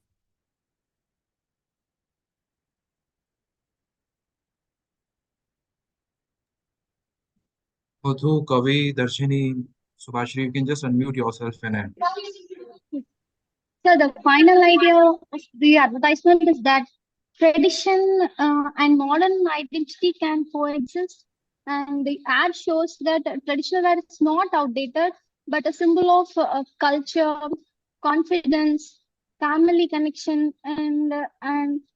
Madhu, Kavi, Darshini, Subhashri, you can just unmute yourself and So the final idea of the advertisement is that tradition and modern identity can coexist. And the ad shows that traditional wear is not outdated, but a symbol of culture, confidence, family connection, and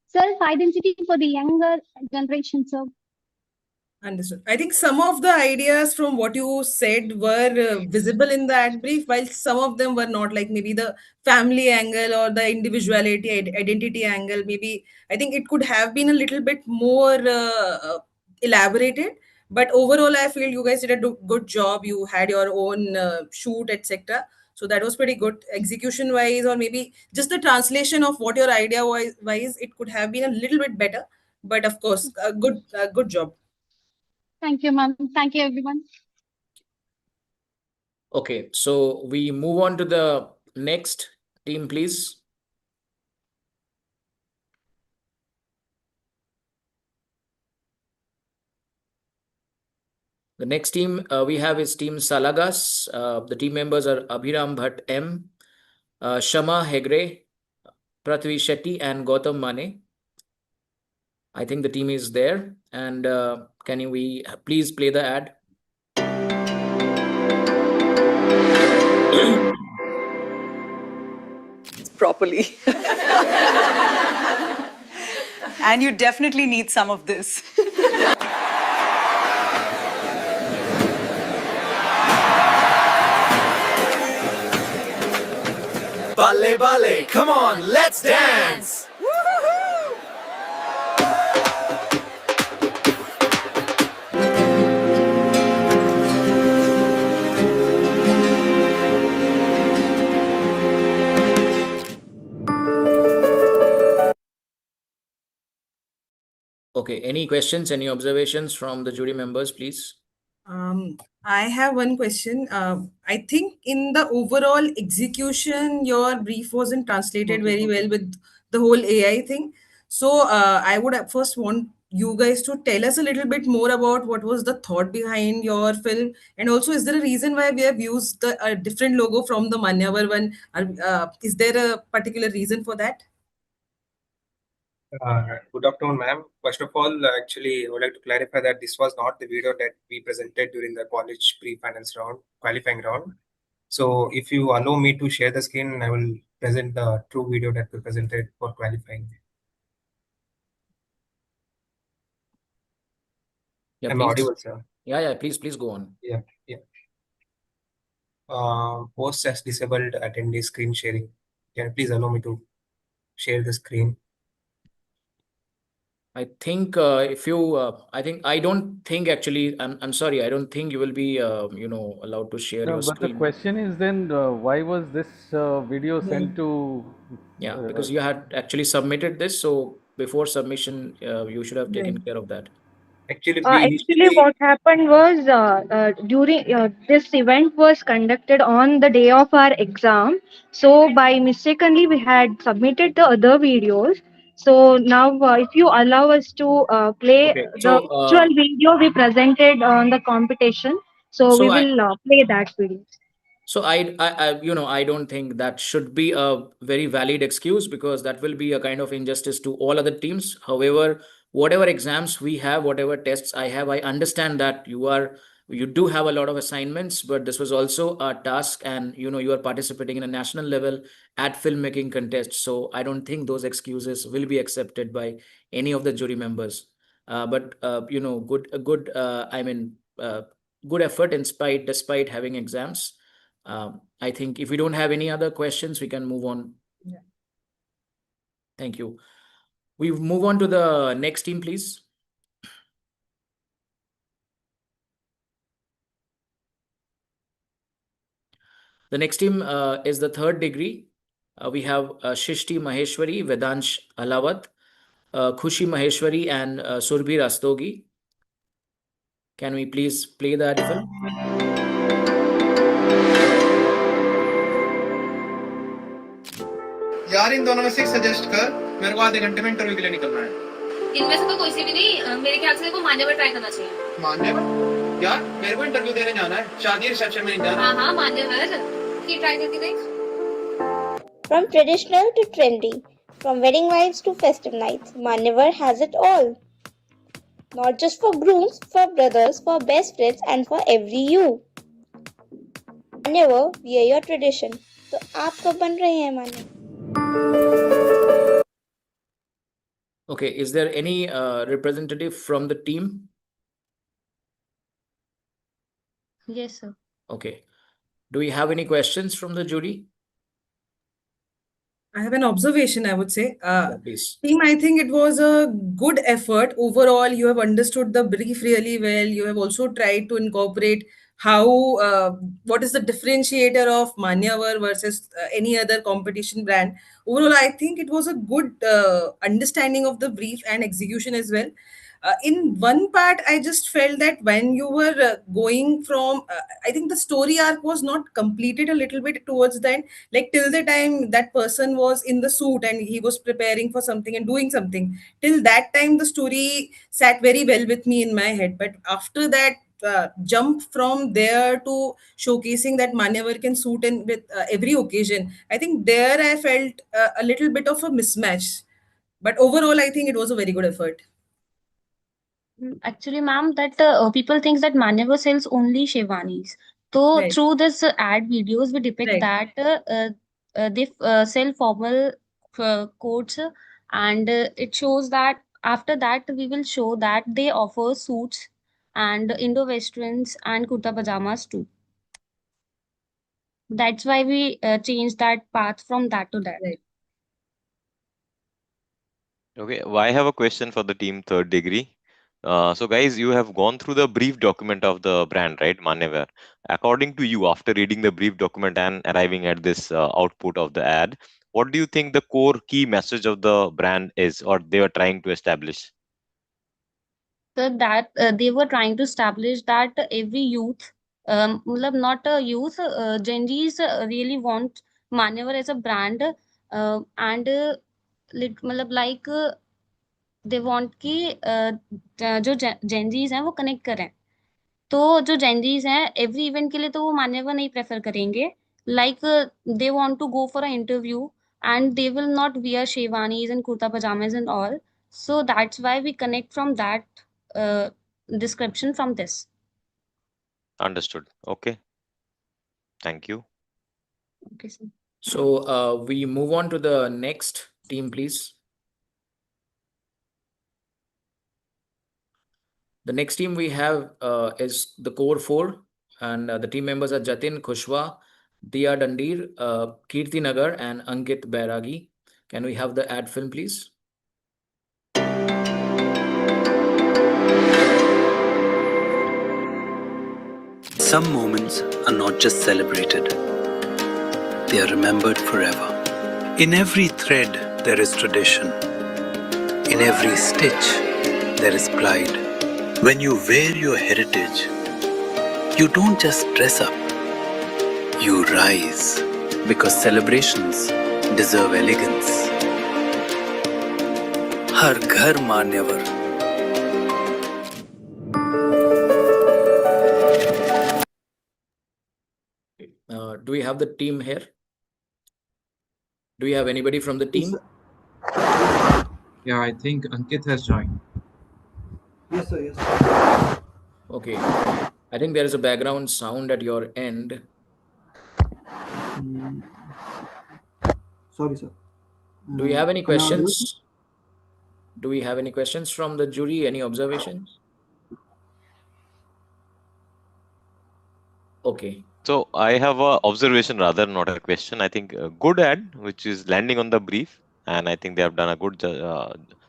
self identity for the younger generation. So Understood. I think some of the ideas from what you said were visible in the ad brief, while some of them were not, like maybe the family angle or the individuality, identity angle. Maybe I think it could have been a little bit more elaborated. But overall, I feel you guys did a good job. You had your own shoot, etc. So that was pretty good execution wise, or maybe just the translation of what your idea wise, it could have been a little bit better. But of course, a good job. thank you, ma'am. Thank you, everyone. Okay, so we move on to the next team, please. The next team we have is Team Salagas. The team members are Abhiram Bhatt M, Shama Hegre, Prithvi Shetty, and Gautam Mane. I think the team is there. And can we please play the ad? Properly. And you definitely need some of this. Ballet, ballet, come on, let's dance! Okay, any questions, any observations from the jury members, please? I have one question. I think in the overall execution, your brief wasn't translated very well with the whole AI thing. So I would first want you guys to tell us a little bit more about what was the thought behind your film, and also is there a reason why we have used the different logo from the Manyavar one? Is there a particular reason for that? Good afternoon, ma'am. First of all, actually, I would like to clarify that this was not the video that we presented during the college pre-finals round, qualifying round. So if you allow me to share the screen, I will present the true video that we presented for qualifying. Yeah, I'm please. audible, sir. Yeah, please go on. Yeah. Host has disabled attendee screen sharing. Can you please allow me to share the screen? I think I don't think actually, I'm sorry, I don't think you will be, allowed to share No, your but the screen. question is then, why was this video sent to? Yeah, because you had actually submitted this, so before submission, you should have taken care of that. Actually, Actually, what happened was during this event was conducted on the day of our exam. So by mistakenly we had submitted the other videos. So now, if you allow us to play Okay, the so actual video we presented on the competition, so we will play that video. So I don't think that should be a very valid excuse, because that will be a kind of injustice to all other teams. However, whatever exams we have, whatever tests I have, I understand that you do have a lot of assignments, but this was also a task, and you are participating in a national level at filmmaking contest. So I don't think those excuses will be accepted by any of the jury members. But good effort despite having exams. I think if we don't have any other questions, we can move on. Yeah. Thank you. We move on to the next team, please. The next team is the third degree. We have Shishti Maheshwari, Vedansh Alawat, Khushi Maheshwari, and Surbhi Rastogi. Can we please play the ad film? यार इन दोनों में से suggest कर, मेरे को आधे घंटे में इंटरव्यू के लिए निकलना है। इनमें से तो कोई सी भी नहीं, मेरे ख्याल से को मान्यवर ट्राई करना चाहिए। मान्यवर? यार मेरे को इंटरव्यू देने जाना है, शादी रिसेप्शन में नहीं जाना। हाँ मान्यवर की ट्राई करके देख। From traditional to trendy, from wedding vibes to festive nights, Manyavar has it all. Not just for grooms, for brothers, for best friends, and for every you. Manyavar, we are your tradition. तो आप कब बन रहे हैं मान्यवर? Okay, is there any representative from the team? Yes, sir. Okay. Do we have any questions from the jury? I have an observation, I would say. Yeah, please. Team, I think it was a good effort. Overall, you have understood the brief really well. You have also tried to incorporate how, what is the differentiator of Manyavar versus any other competition brand. Overall, I think it was a good understanding of the brief and execution as well. In one part, I just felt that when you were going from, I think the story arc was not completed a little bit towards the end, like till the time that person was in the suit and he was preparing for something and doing something. Till that time, the story sat very well with me in my head. But after that, jump from there to showcasing that Manyavar can suit in with every occasion. I think there I felt a little bit of a mismatch. But overall, I think it was a very good effort. Actually, ma'am, that people think that Manyavar sells only Shewanis. So Right. through this ad videos, we depict Right. that they sell formal coats, and it shows that after that we will show that they offer suits and Indo-Westerns and kurta pajamas too. That's why we changed that path from that to that. Right. Okay, well, I have a question for the team third degree. So, guys, you have gone through the brief document of the brand, right, Manyavar? According to you, after reading the brief document and arriving at this output of the ad, what do you think the core key message of the brand is, or they were trying to establish? So that they were trying to establish that every youth, not a youth, Gen Zs really want Manyavar as a brand, and like they want कि जो Gen Zs हैं वो connect करें. तो जो Gen Zs हैं every event के लिए तो वो Manyavar नहीं prefer करेंगे. Like they want to go for an interview and they will not wear Shewanis and kurta pajamas and all. So that's why we connect from that uh, description from this. Understood. Okay. Thank you. Okay, sir. So we move on to the next team, please. The next team we have is the core four, and the team members are Jatin Kushwa, Diya Dandir, Kirti Nagar, and Ankit Bairagi. Can we have the ad film, please? Some moments are not just celebrated, they are remembered forever. In every thread, there is tradition. In every stitch, there is pride. When you wear your heritage, you don't just dress up, you rise. Because celebrations deserve elegance. हर घर मान्यवर. Do we have the team here? Do we have anybody from the team? Yeah, I think Ankit has joined. Yes, sir. Yes, sir. Okay. I think there is a background sound at your end. Sorry, sir. Do we have any Am I audible, sir? questions? Do we have any questions from the jury? Any observations? Okay. So I have a observation rather, not a question. I think a good ad, which is landing on the brief, and I think they have done a good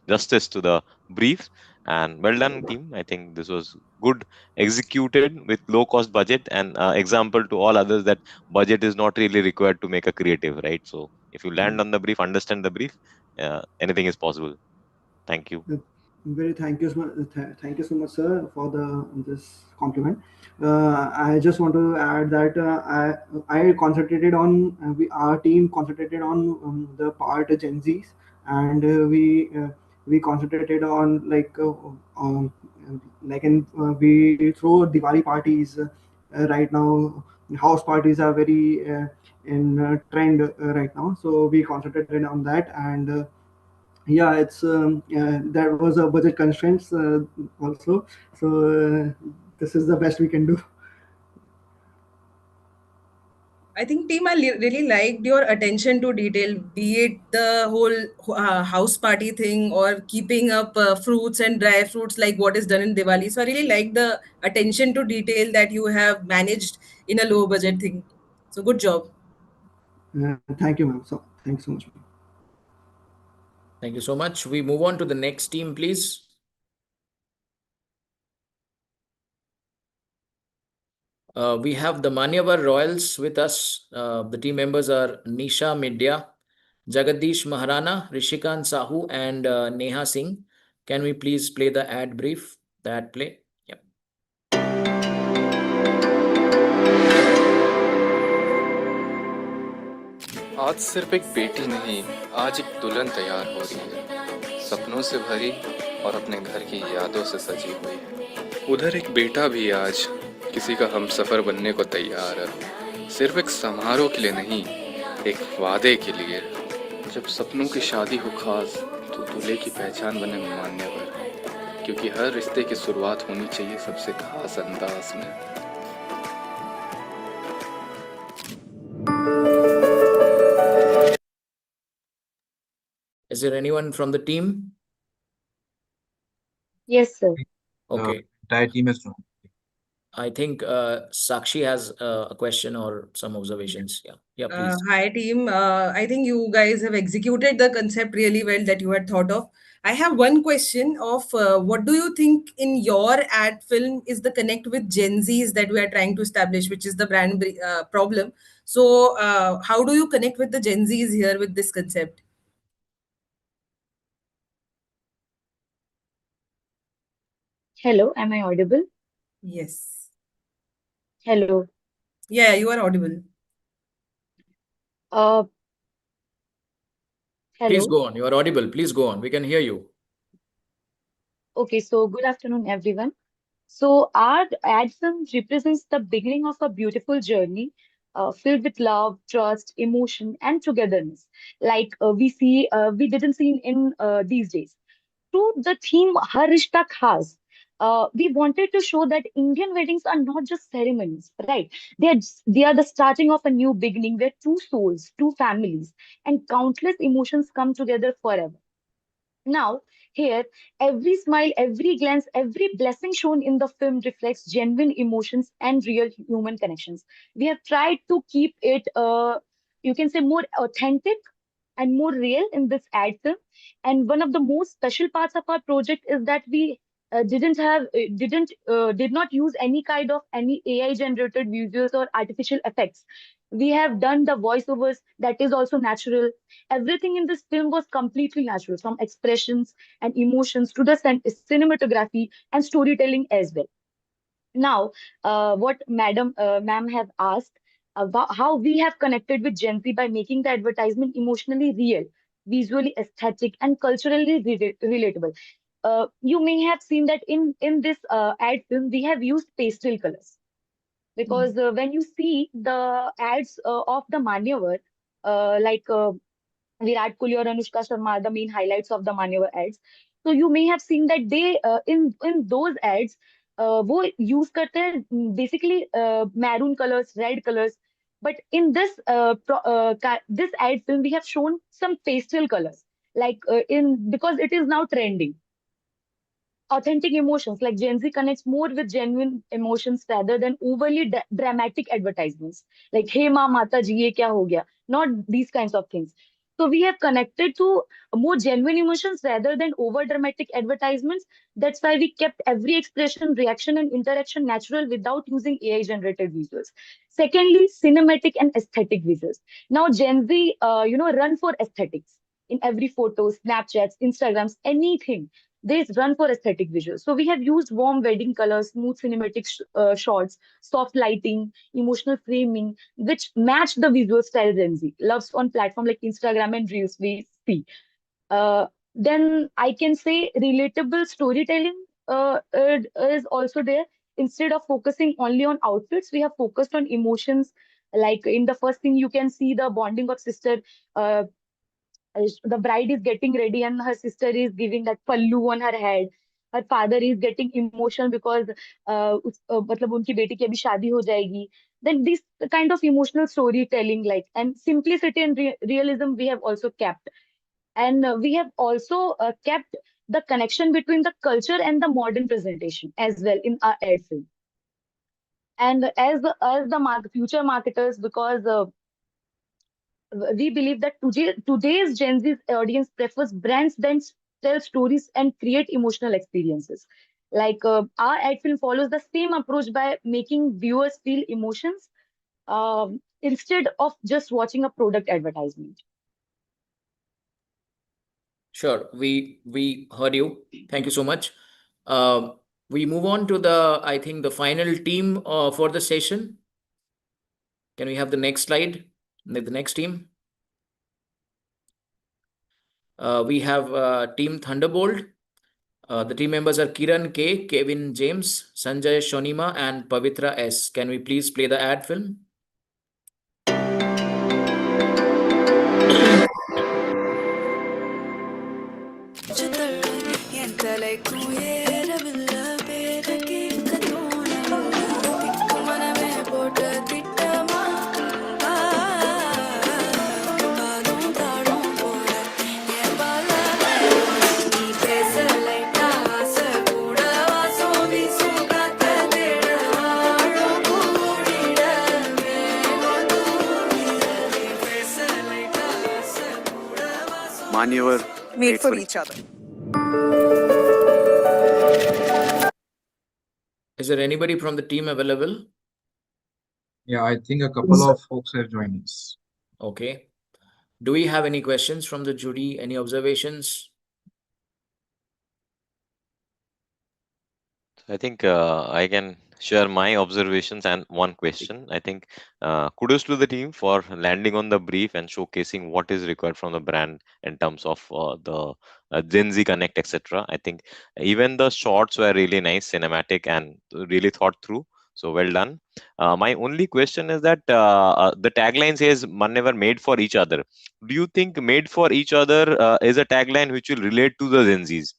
justice to the brief. And well done, team. I think this was good executed with low cost budget, and example to all others that budget is not really required to make a creative, right? So if you land on the brief, understand the brief, anything is possible. Thank you. Very thank you so much, sir, for this compliment. I just want to add that I concentrated on our team concentrated on the part Gen Zs, and we concentrated on um, we throw Diwali parties right now. House parties are very in trend right now, so we concentrated on that. And yeah, it's there was a budget constraints also, so this is the best we can do. I think, team, I really liked your attention to detail, be it the whole house party thing or keeping up fruits and dry fruits like what is done in Diwali. So I really like the attention to detail that you have managed in a low budget thing. So good job. Thank you, ma'am. So thanks so much, ma'am. Thank you so much. We move on to the next team, please. We have the Manyavar Royals with us. The team members are Nisha Midya, Jagadish Maharana, Rishikant Sahu, and Neha Singh. Can we please play the ad brief? The ad play. Yep. आज सिर्फ एक बेटी नहीं, आज एक दुल्हन तैयार हो रही है, सपनों से भरी और अपने घर की यादों से सजी हुई है। उधर एक बेटा भी आज किसी का हमसफर बनने को तैयार है, सिर्फ एक समारोह के लिए नहीं, एक वादे के लिए। जब सपनों की शादी हो खास, तो दूल्हे की पहचान बने मान्यवर, क्योंकि हर रिश्ते की शुरुआत होनी चाहिए सबसे खास अंदाज में। Is there anyone from the team? Yes, sir. Okay. Entire team is from. I think Sakshi has a question or some observations. Yeah, please. Hi, team. I think you guys have executed the concept really well that you had thought of. I have one question of what do you think in your ad film is the connect with Gen Zs that we are trying to establish, which is the brand problem. So, how do you connect with the Gen Zs here with this concept? Hello, am I audible? Yes. Hello. Yeah, you are audible. Uh, Please Hello. go on. You are audible. Please go on. We can hear you. Okay, so good afternoon, everyone. So our ad film represents the beginning of a beautiful journey filled with love, trust, emotion, and togetherness, like we didn't see in these days. To the theme Har Rishta Khas, we wanted to show that Indian weddings are not just ceremonies, right? They are the starting of a new beginning where two souls, two families, and countless emotions come together forever. Now, here, every smile, every glance, every blessing shown in the film reflects genuine emotions and real human connections. We have tried to keep it, you can say, more authentic and more real in this ad film. And one of the most special parts of our project is that we did not use any kind of any AI generated visuals or artificial effects. We have done the voiceovers that is also natural. Everything in this film was completely natural, from expressions and emotions to the cinematography and storytelling as well. Now, what ma'am have asked about how we have connected with Gen Z by making the advertisement emotionally real, visually aesthetic, and culturally relatable. You may have seen that in this ad film we have used pastel colors because when you see the ads of the Manyavar, like Virat Kohli or Anushka Sharma are the main highlights of the Manyavar ads. So you may have seen that they in those ads वो use करते हैं basically maroon colors, red colors. But in this ad film we have shown some pastel colors like in because it is now trending. Authentic emotions, like Gen Z connects more with genuine emotions rather than overly dramatic advertisements like hey ma mata ji ye kya ho gaya, not these kinds of things. So we have connected to more genuine emotions rather than over dramatic advertisements. That's why we kept every expression, reaction, and interaction natural without using AI generated visuals. Secondly, cinematic and aesthetic visuals. Now Gen Z run for aesthetics in every photo, Snapchats, Instagrams, anything. They run for aesthetic visuals. So we have used warm wedding colors, smooth cinematic shots, soft lighting, emotional framing, which match the visual style Gen Z loves on platform like Instagram and Reels. We see. Then I can say relatable storytelling is also there. Instead of focusing only on outfits, we have focused on emotions. Like in the first thing, you can see the bonding of sister. Uh, the bride is getting ready and her sister is giving that pallu on her head. her father is getting emotional because मतलब उनकी बेटी की अभी शादी हो जाएगी. Then this kind of emotional storytelling, like, and simplicity and realism we have also kept, and we have also kept the connection between the culture and the modern presentation as well in our ad film. And as the future marketers, because we believe that today's Gen Z audience prefers brands that tell stories and create emotional experiences. Like our ad film follows the same approach by making viewers feel emotions instead of just watching a product advertisement. Sure, we heard you. Thank you so much. Uh, we move on to the, I think, the final team for the session. Can we have the next slide? The next team. We have Team Thunderbolt. The team members are Kiran K, Kevin James, Sanjay Shonima, and Pavitra S. Can we please play the ad film? Manyavar made for each other. Is there anybody from the team available? Yeah, I think a couple of folks have joined us. Okay. Do we have any questions from the jury? Any observations? I think I can share my observations and one question. I think kudos to the team for landing on the brief and showcasing what is required from the brand in terms of the Gen Z Connect, etc. I think even the shots were really nice, cinematic, and really thought through. So well done. My only question is that the tagline says "Manyavar made for each other." Do you think "made for each other" is a tagline which will relate to the Gen Zs?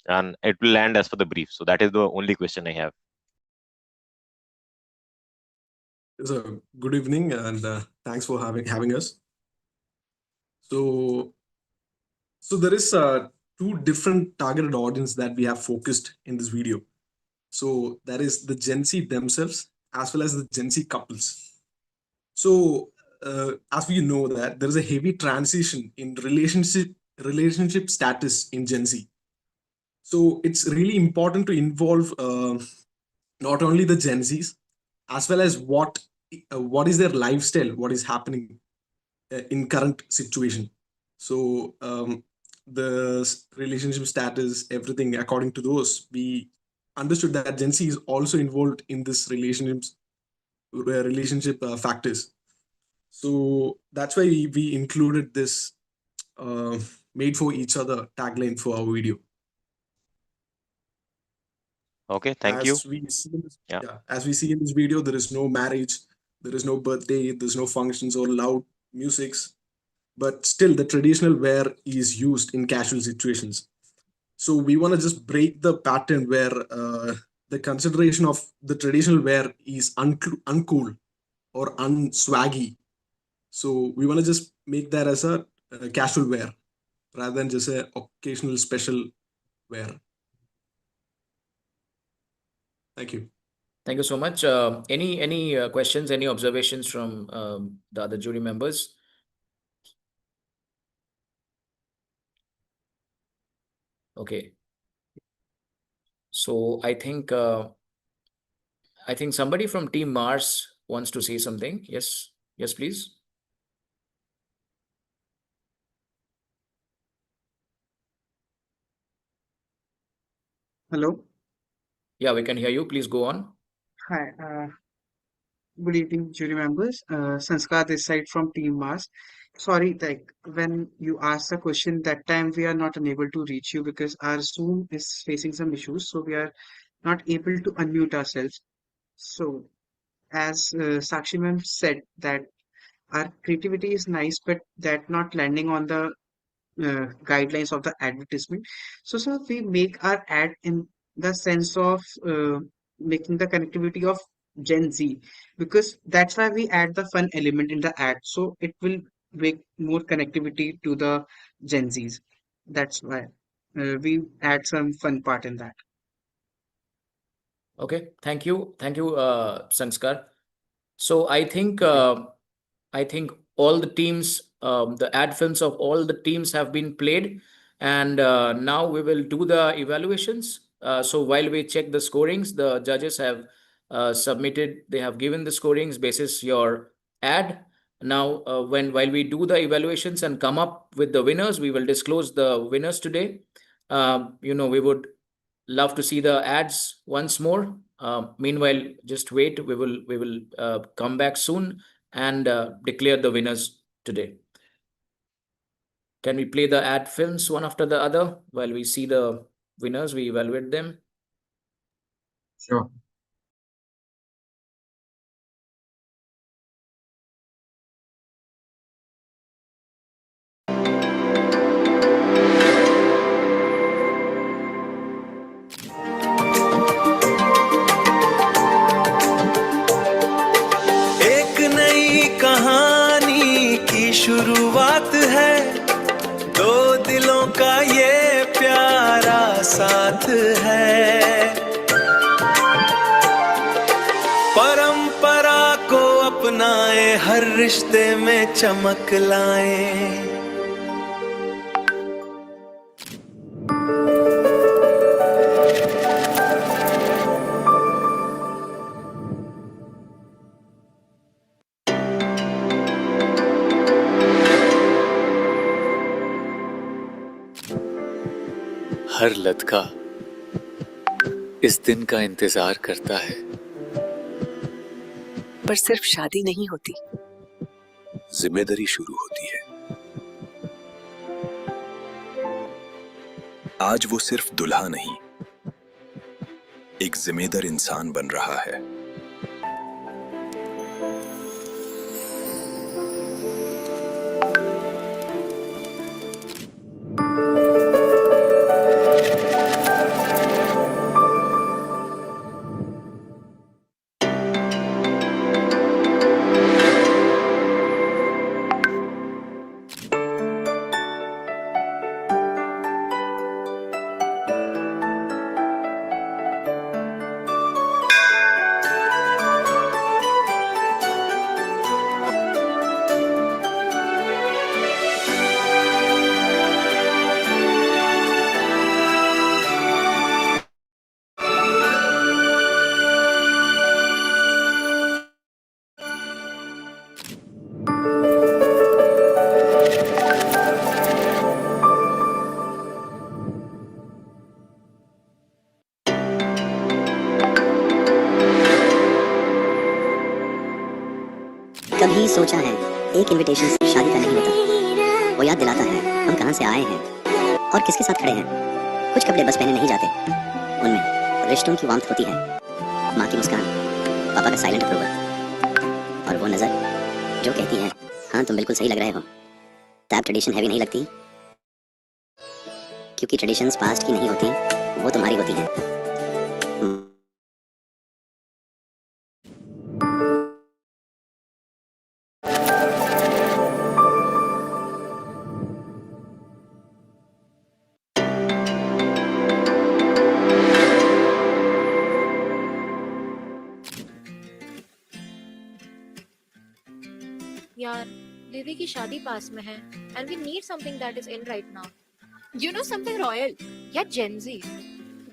And it will land as per the brief. So that is the only question I have. So good evening, and thanks for having us. So there is two different targeted audience that we have focused in this video. So that is the Gen Z themselves as well as the Gen Z couples. So as we know that there is a heavy transition in relationship status in Gen Z. So it's really important to involve not only the Gen Zs as well as what is their lifestyle, what is happening in current situation. So the relationship status, everything according to those, we understood that Gen Z is also involved in this relationship factors. So that's why we included this made for each other tagline for our video. Okay, thank you. As we see in this video, there is no marriage, there is no birthday, there's no functions or loud musics, but still the traditional wear is used in casual situations. So we want to just break the pattern where the consideration of the traditional wear is uncool or unswaggy. So we want to just make that as a casual wear rather than just a occasional special wear. Thank you. Thank you so much. Any questions, any observations from the other jury members? Okay. So I think somebody from Team Mars wants to say something. Yes, yes, please. Hello. Yeah, we can hear you. Please go on. Hi. Good evening, jury members. Sanskar this side from Team Mars. Sorry, like when you asked the question that time, we are not unable to reach you because our Zoom is facing some issues, so we are not able to unmute ourselves. So, as Sakshi ma'am said, that our creativity is nice, but that not landing on the guidelines of the advertisement. So we make our ad in the sense of making the connectivity of Gen Z, because that's why we add the fun element in the ad. So it will make more connectivity to the Gen Zs. That's why we add some fun part in that. Okay, thank you, Sanskar. So Okay. I think all the teams, the ad films of all the teams have been played, and now we will do the evaluations. So while we check the scorings, the judges have submitted, they have given the scorings basis your ad. Now, while we do the evaluations and come up with the winners, we will disclose the winners today. We would love to see the ads once more. Meanwhile, just wait. We will come back soon and declare the winners today. Can we play the ad films one after the other while we see the winners? We evaluate them. Sure. एक नई कहानी की शुरुआत है, दो दिलों का ये प्यारा साथ है। परंपरा को अपनाए, हर रिश्ते में चमक लाए। हर लड़का इस दिन का इंतजार करता है, पर सिर्फ शादी नहीं होती, जिम्मेदारी शुरू होती है। आज वो सिर्फ दुल्हा नहीं, एक जिम्मेदार इंसान बन रहा है। कभी सोचा है एक इनविटेशन से शादी का नहीं होता। वो याद दिलाता है हम कहाँ से आए हैं और किसके साथ खड़े हैं। कुछ कपड़े बस पहने नहीं जाते, उनमें रिश्तों की वामत होती है। माँ की मुस्कान, पापा का साइलेंट अप्रूवल और वो नजर जो कहती है हाँ तुम बिल्कुल सही लग रहे हो। टैब ट्रेडिशन हैवी नहीं लगती, क्योंकि ट्रेडिशंस पास्ट की नहीं होती, वो तुम्हारी होती है। यार, दीदी की शादी पास में है and we need something that is in right now. You know something royal? Yeah, Gen Z.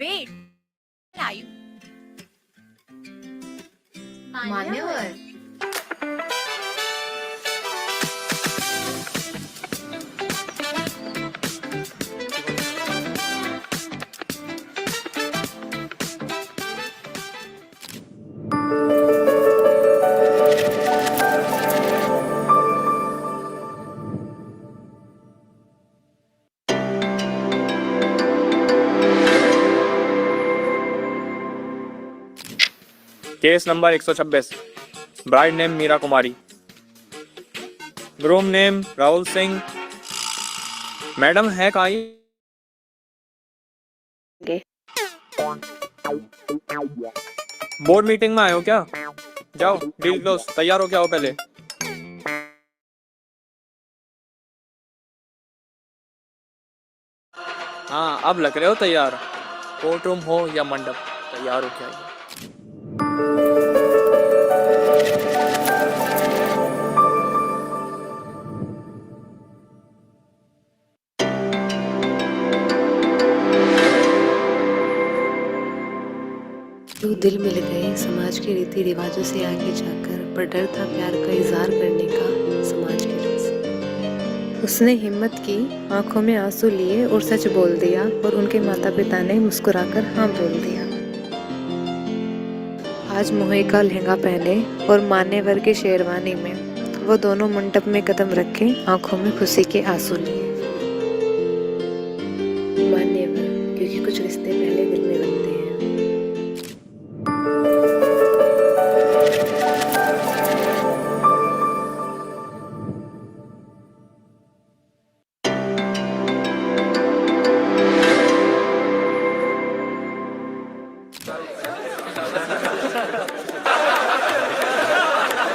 Wait, where are you? Manyavar. Case number 126, bride name Meera Kumari, groom name Rahul Singh. Madam है कहाँ ये? बोर्ड मीटिंग में आए हो क्या? जाओ, डील क्लोज, तैयार हो क्या हो पहले? हाँ, अब लग रहे हो तैयार। कोर्ट रूम हो या मंडप, तैयार हो क्या आइए। दो दिल मिल गए समाज के रीति रिवाजों से आगे जाकर, पर डर था प्यार का इजहार करने का समाज के डर से। उसने हिम्मत की, आंखों में आंसू लिए और सच बोल दिया, और उनके माता पिता ने मुस्कुराकर हाँ बोल दिया। आज मोहे का लहंगा पहने और मान्यवर के शेरवानी में वो दोनों मंडप में कदम रखे, आंखों में खुशी के आंसू लिए। मान्यवर, क्योंकि कुछ रिश्ते पहले दिल में बनते हैं।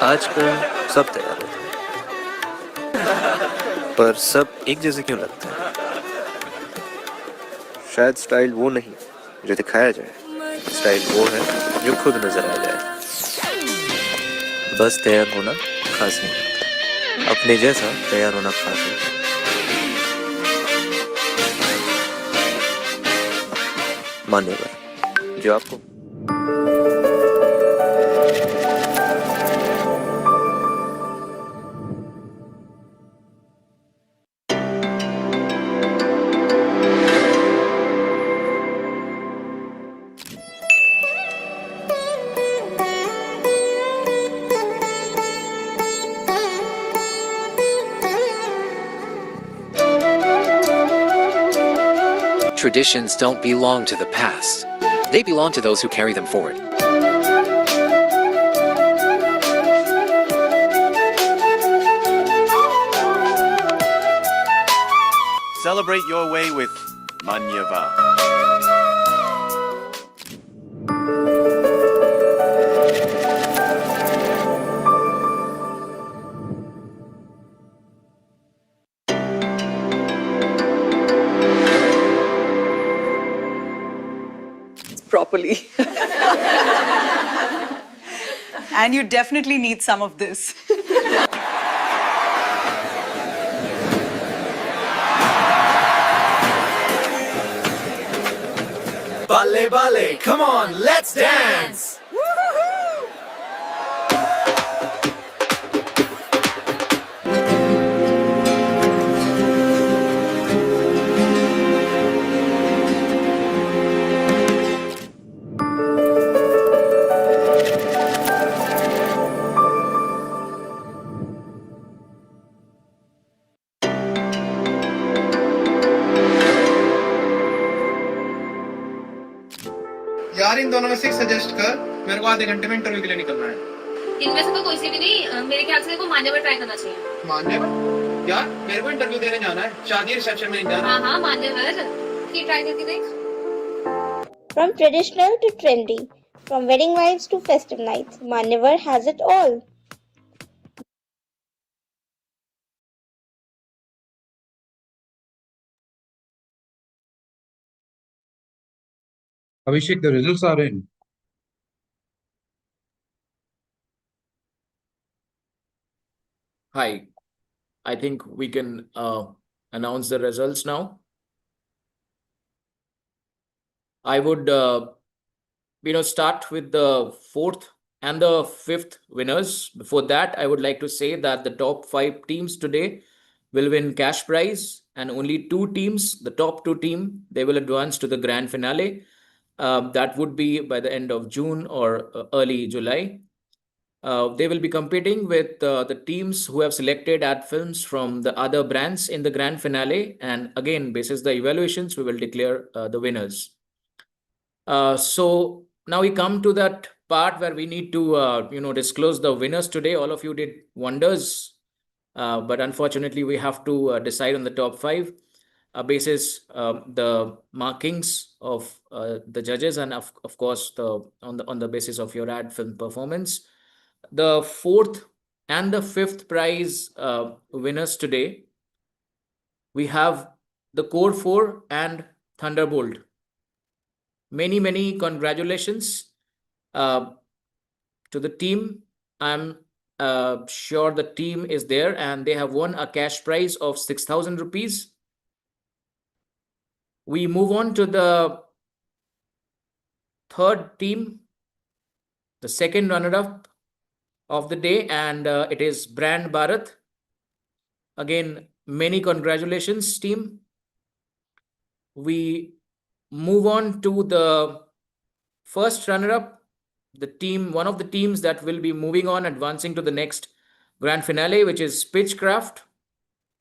आजकल सब तैयार होते हैं, पर सब एक जैसे क्यों लगते हैं? शायद स्टाइल वो नहीं जो दिखाया जाए, स्टाइल वो है जो खुद नजर आ जाए। बस तैयार होना खास नहीं होता, अपने जैसा तैयार होना खास होता है। मान्यवर, जो आपको Traditions don't belong to the past. They belong to those who carry them forward. Celebrate your way with Manyavar. Properly. And you definitely need some of this. Ballet, ballet, come on, let's dance! यार इन दोनों में से suggest कर, मेरे को आधे घंटे में इंटरव्यू के लिए निकलना है। इनमें से तो कोई सी भी नहीं, मेरे ख्याल से को मान्यवर ट्राई करना चाहिए। मान्यवर? यार मेरे को इंटरव्यू देने जाना है, शादी रिसेप्शन में नहीं जाना। हाँ हाँ मान्यवर, की ट्राई करके देख। From traditional to trendy, from wedding vibes to festive nights, Manyavar has it all. Abhishek, the results are in. Hi, I think we can announce the results now. I would, start with the fourth and the fifth winners. Before that, I would like to say that the top 5 teams today will win cash prize, and only 2 teams, the top 2 team, they will advance to the grand finale. That would be by the end of June or early July. They will be competing with the teams who have selected ad films from the other brands in the grand finale. And again, basis the evaluations, we will declare the winners. So now we come to that part where we need to, disclose the winners today. All of you did wonders, but unfortunately, we have to decide on the top 5. basis the markings of the judges, and of course on the basis of your ad film performance. The fourth and the fifth prize winners today, we have the Core 4 and Thunderbolt. Many congratulations uh, to the team. I'm sure the team is there and they have won a cash prize of 6,000 rupees. We move on to the third team, the second runner-up of the day, and it is Brand Bharat. Again, many congratulations, team. We move on to the first runner-up, the team, one of the teams that will be moving on, advancing to the next grand finale, which is Pitchcraft.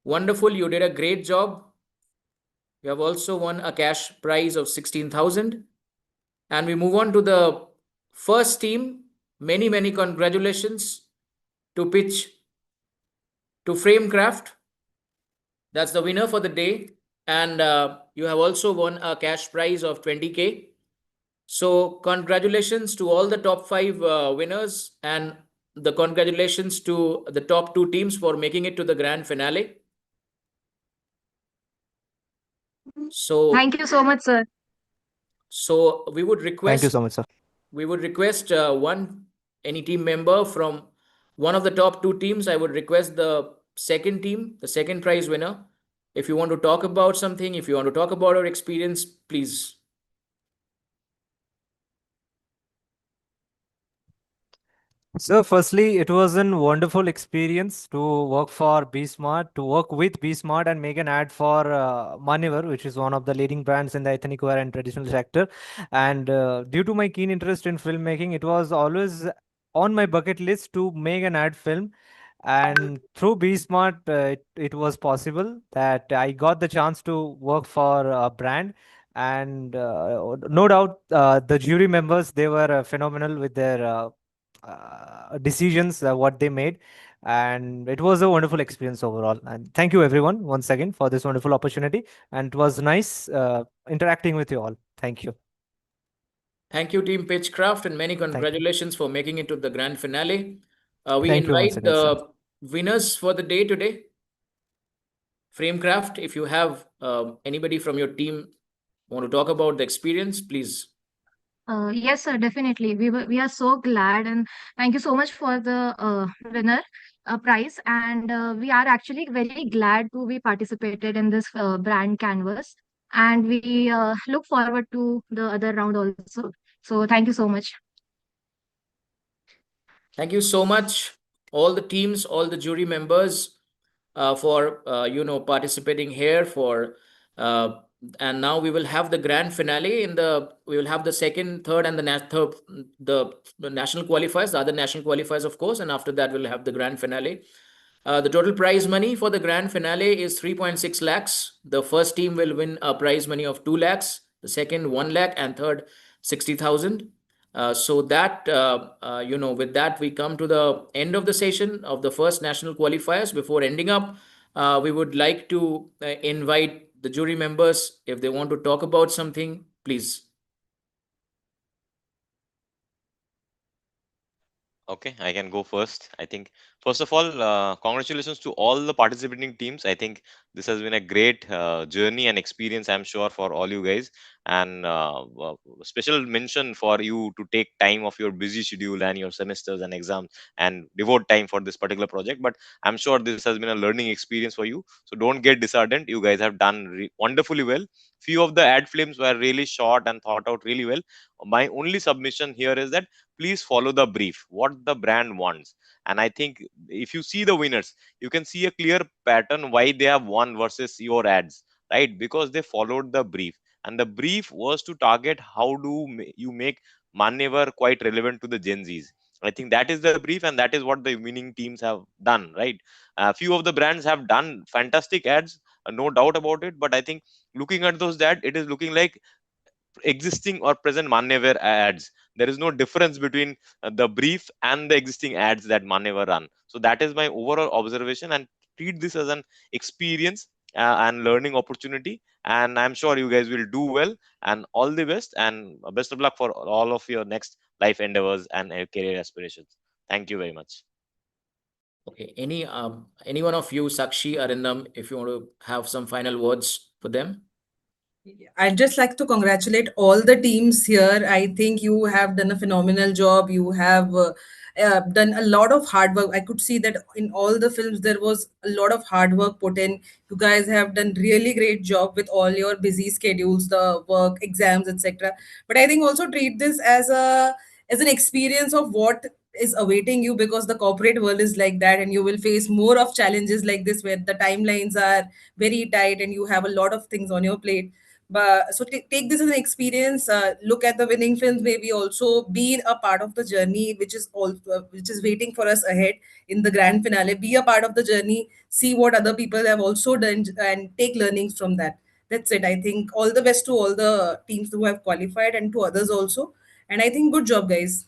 Wonderful, you did a great job. You have also won a cash prize of 16,000. And we move on to the first team. Many congratulations to Pitch to Framecraft. That's the winner for the day. And you have also won a cash prize of 20K. So congratulations to all the top 5 winners, and the congratulations to the top 2 teams for making it to the grand finale. So Thank you so much, sir. So we would request. Thank you so much, sir. We would request any team member from one of the top 2 teams. I would request the second team, the second prize winner. If you want to talk about something, if you want to talk about our experience, please. So, firstly, it was a wonderful experience to work for BSmart, to work with BSmart and make an ad for Manyavar, which is one of the leading brands in the ethnic wear and traditional sector. And due to my keen interest in filmmaking, it was always on my bucket list to make an ad film. And through BSmart, it was possible that I got the chance to work for a brand. And no doubt, the jury members, they were phenomenal with their decisions what they made, and it was a wonderful experience overall. And thank you everyone once again for this wonderful opportunity, and it was nice interacting with you all. Thank you. Thank you, Team Pitchcraft, and many congratulations for making it to the grand finale. We Thank you once invite again, sir. the winners for the day today. Framecraft, if you have anybody from your team want to talk about the experience, please. Yes, sir, definitely. We are so glad, and thank you so much for the winner prize. And we are actually very glad to be participated in this brand canvas. And we look forward to the other round also. So thank you so much. Thank you so much, all the teams, all the jury members, for participating here. And now we will have the grand finale. We will have the second, third, and the national qualifiers, the other national qualifiers, of course. And after that, we'll have the grand finale. The total prize money for the grand finale is 3.6 lakhs. The first team will win a prize money of 2 lakhs, the second 1 lakh, and third 60,000. So that, with that, we come to the end of the session of the first national qualifiers. Before ending up, we would like to invite the jury members, if they want to talk about something, please. Okay, I can go first. I think, first of all, congratulations to all the participating teams. I think this has been a great journey and experience, I'm sure, for all you guys. And special mention for you to take time of your busy schedule and your semesters and exams and devote time for this particular project. But I'm sure this has been a learning experience for you. So don't get disheartened. You guys have done wonderfully well. Few of the ad films were really short and thought out really well. My only submission here is that please follow the brief, what the brand wants. And I think if you see the winners, you can see a clear pattern why they have won versus your ads, right? Because they followed the brief, and the brief was to target how do you make Manyavar quite relevant to the Gen Zs. I think that is the brief, and that is what the winning teams have done, right? A few of the brands have done fantastic ads, no doubt about it. But I think looking at those ads, it is looking like existing or present Manyavar ads. There is no difference between the brief and the existing ads that Manyavar run. So that is my overall observation, and treat this as an experience. and learning opportunity, and I'm sure you guys will do well, and all the best, and best of luck for all of your next life endeavors and career aspirations. Thank you very much. Okay. Any one of you, Sakshi, Arindam, if you want to have some final words for them? I'd just like to congratulate all the teams here. I think you have done a phenomenal job. You have done a lot of hard work. I could see that in all the films there was a lot of hard work put in. You guys have done really great job with all your busy schedules, the work, exams, etc. But I think also treat this as an experience of what is awaiting you, because the corporate world is like that, and you will face more of challenges like this where the timelines are very tight and you have a lot of things on your plate. But so take this as an experience. Look at the winning films, maybe also be a part of the journey which is waiting for us ahead in the grand finale. Be a part of the journey, see what other people have also done, and take learnings from that. That's it. I think all the best to all the teams who have qualified and to others also. And I think good job, guys.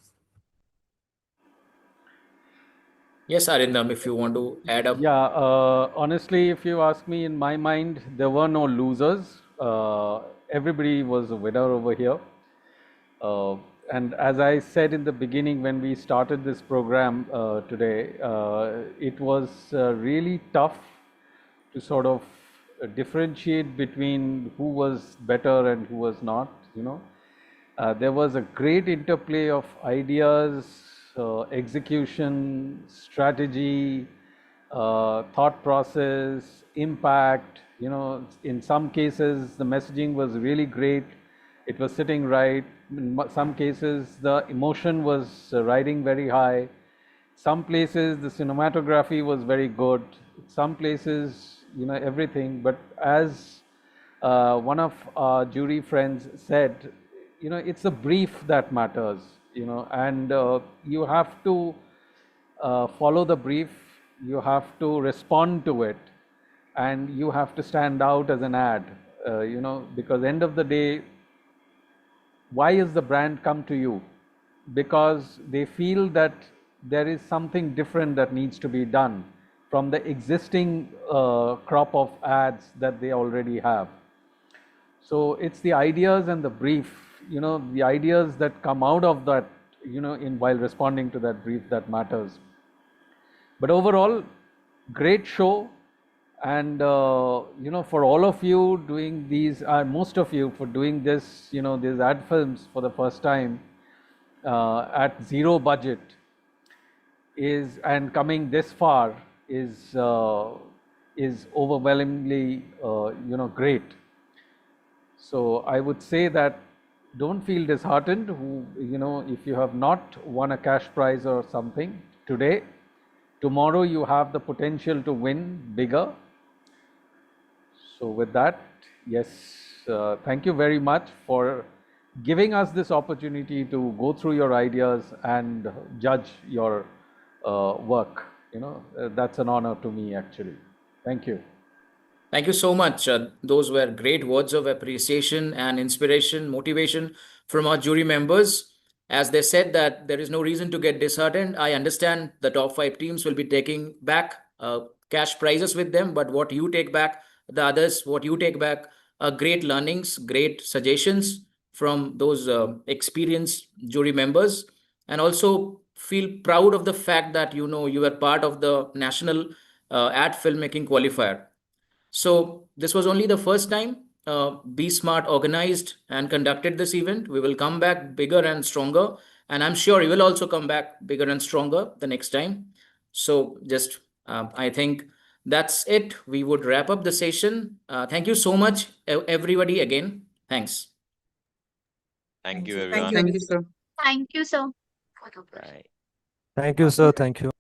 Yes, Arindam, if you want to add up. Yeah, honestly, if you ask me, in my mind, there were no losers. Everybody was a winner over here. And as I said in the beginning when we started this program today, it was really tough to sort of differentiate between who was better and who was not, you know. There was a great interplay of ideas, execution, strategy, thought process, impact. You know, in some cases, the messaging was really great. It was sitting right. In some cases, the emotion was riding very high. Some places, the cinematography was very good. Some places, you know, everything. But as one of our jury friends said, you know, it's a brief that matters, you know, and you have to follow the brief, you have to respond to it, and you have to stand out as an ad, you know, because end of the day, why is the brand come to you? Because they feel that there is something different that needs to be done from the existing crop of ads that they already have. So it's the ideas and the brief, you know, the ideas that come out of that, you know, in while responding to that brief that matters. But overall, great show. And you know, for all of you doing these, most of you for doing this, you know, these ad films for the first time at zero budget is, and coming this far is overwhelmingly, you know, great. So I would say that don't feel disheartened. You know, if you have not won a cash prize or something today, tomorrow you have the potential to win bigger. So with that, yes, thank you very much for giving us this opportunity to go through your ideas and judge your work. You know, that's an honor to me actually. Thank you. Thank you so much. Those were great words of appreciation and inspiration, motivation from our jury members. As they said that there is no reason to get disheartened. I understand the top 5 teams will be taking back cash prizes with them, but what you take back, the others, what you take back, great learnings, great suggestions from those experienced jury members, and also feel proud of the fact that you know you were part of the National Ad Filmmaking Qualifier. So this was only the first time BSmart organized and conducted this event. We will come back bigger and stronger, and I'm sure you will also come back bigger and stronger the next time. So just I think that's it. We would wrap up the session. Thank you so much, everybody. Again, thanks. Thank you, everyone. Thank you, sir. Thank you, sir. Bye. Thank you, sir. Thank you.